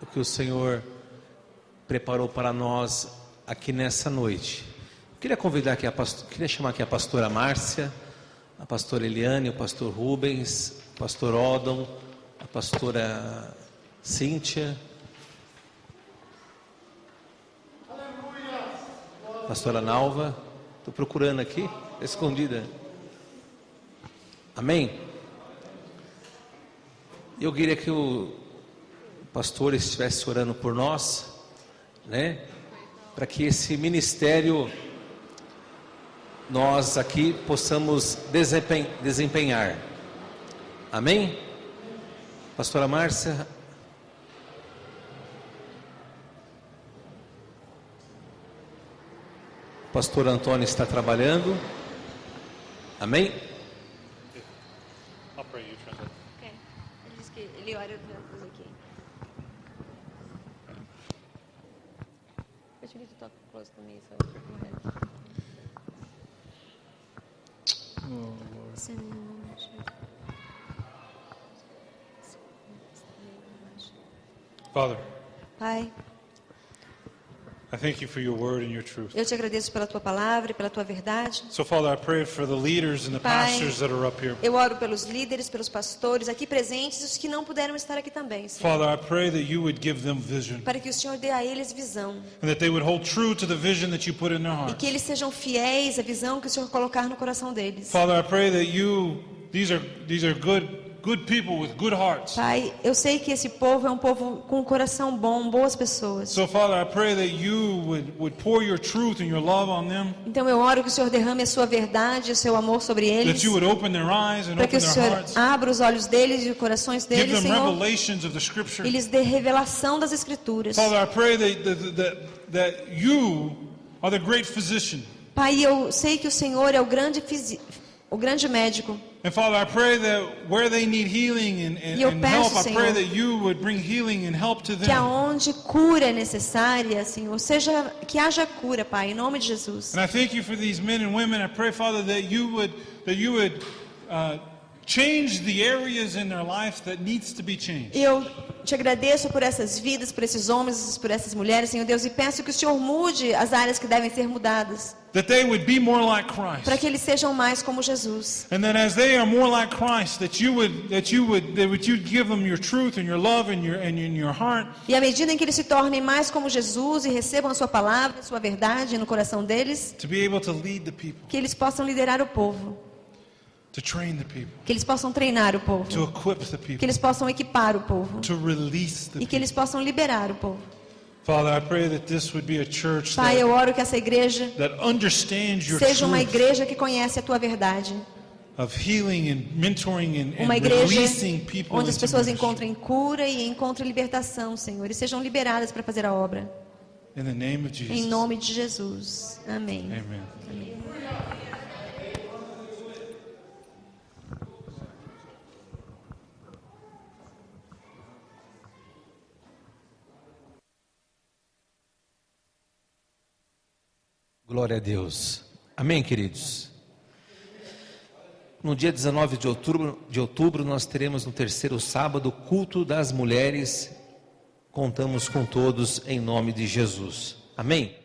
O que o Senhor preparou para nós aqui nessa noite. Queria convidar aqui queria chamar aqui a pastora Márcia, a pastora Eliane, o pastor Rubens, o pastor Odon, a pastora Cíntia, a pastora Nalva. Estou procurando aqui, escondida. Amém? Eu queria que o pastor estivesse orando por nós, né? Para que esse ministério nós aqui possamos desempenhar. Amém? Pastora Márcia. O pastor Antônio está trabalhando. Amém? I'll pray you translate. Ele disse que ele ora outra aqui. Deixa eu talk close to me, so go ahead. Father, Pai, I thank you for your word and your truth. eu te agradeço pela tua palavra e pela tua verdade. So, Father, I pray for the leaders and the Pai, pastors that are up here. Eu oro pelos líderes, pelos pastores aqui presentes e os que não puderam estar aqui também, Senhor. Father, I pray that you would give them vision Para que o Senhor dê a eles visão and that they would hold true to the vision that you put in their e hearts. que eles sejam fiéis à visão que o Senhor colocar no coração deles. Father, I pray that these are good people with good hearts. Pai, eu sei que esse povo é um povo com um coração bom, boas pessoas. So, Father, I pray that you would pour your truth and your love on them, Então eu oro que o Senhor derrame a sua verdade e o seu amor sobre eles. that you would open their eyes and Para que open o their Senhor hearts, abra os olhos deles e os corações give deles, them Senhor, revelations of the Scripture. e lhes dê revelação das Escrituras. Father, I pray that you are the great physician. Pai, eu sei que o Senhor é o grande médico. And Father, I pray that where they need healing and E eu help, I peço, pray Senhor, that you would bring healing and help to Que them. aonde cura é necessária, Senhor, seja que haja cura, Pai, em nome de Jesus. And I thank you for these men and women. I pray, Father, that you would change the areas in their life that needs to be changed. E eu te agradeço por essas vidas, por esses homens, por essas mulheres, Senhor Deus, e peço que o Senhor mude as áreas que devem ser mudadas, That they would be more like para Christ. que eles sejam mais como Jesus. And that as they are more like Christ, that you would give them your truth and your love and your heart. E à medida em que eles se tornem mais como Jesus e recebam a sua palavra, a sua verdade no coração deles, To be able to lead the people, que eles possam liderar o povo, to train the people, que eles possam treinar o povo, to equip the que people, eles possam equipar o povo to release the e que people. eles possam liberar o povo. Father, I pray that this would be a church Pai, eu oro que essa igreja that understands your seja uma truth igreja que conhece a tua verdade, of healing and mentoring uma and igreja releasing people onde as into pessoas ministry. encontrem cura e encontrem libertação, Senhor, e sejam liberadas para fazer a obra. In the name of Jesus. Em nome de Jesus. Amém. Amen. Amém. Glória a Deus. Amém, queridos? No dia 19 de outubro, nós teremos no terceiro sábado, culto das mulheres. Contamos com todos em nome de Jesus. Amém?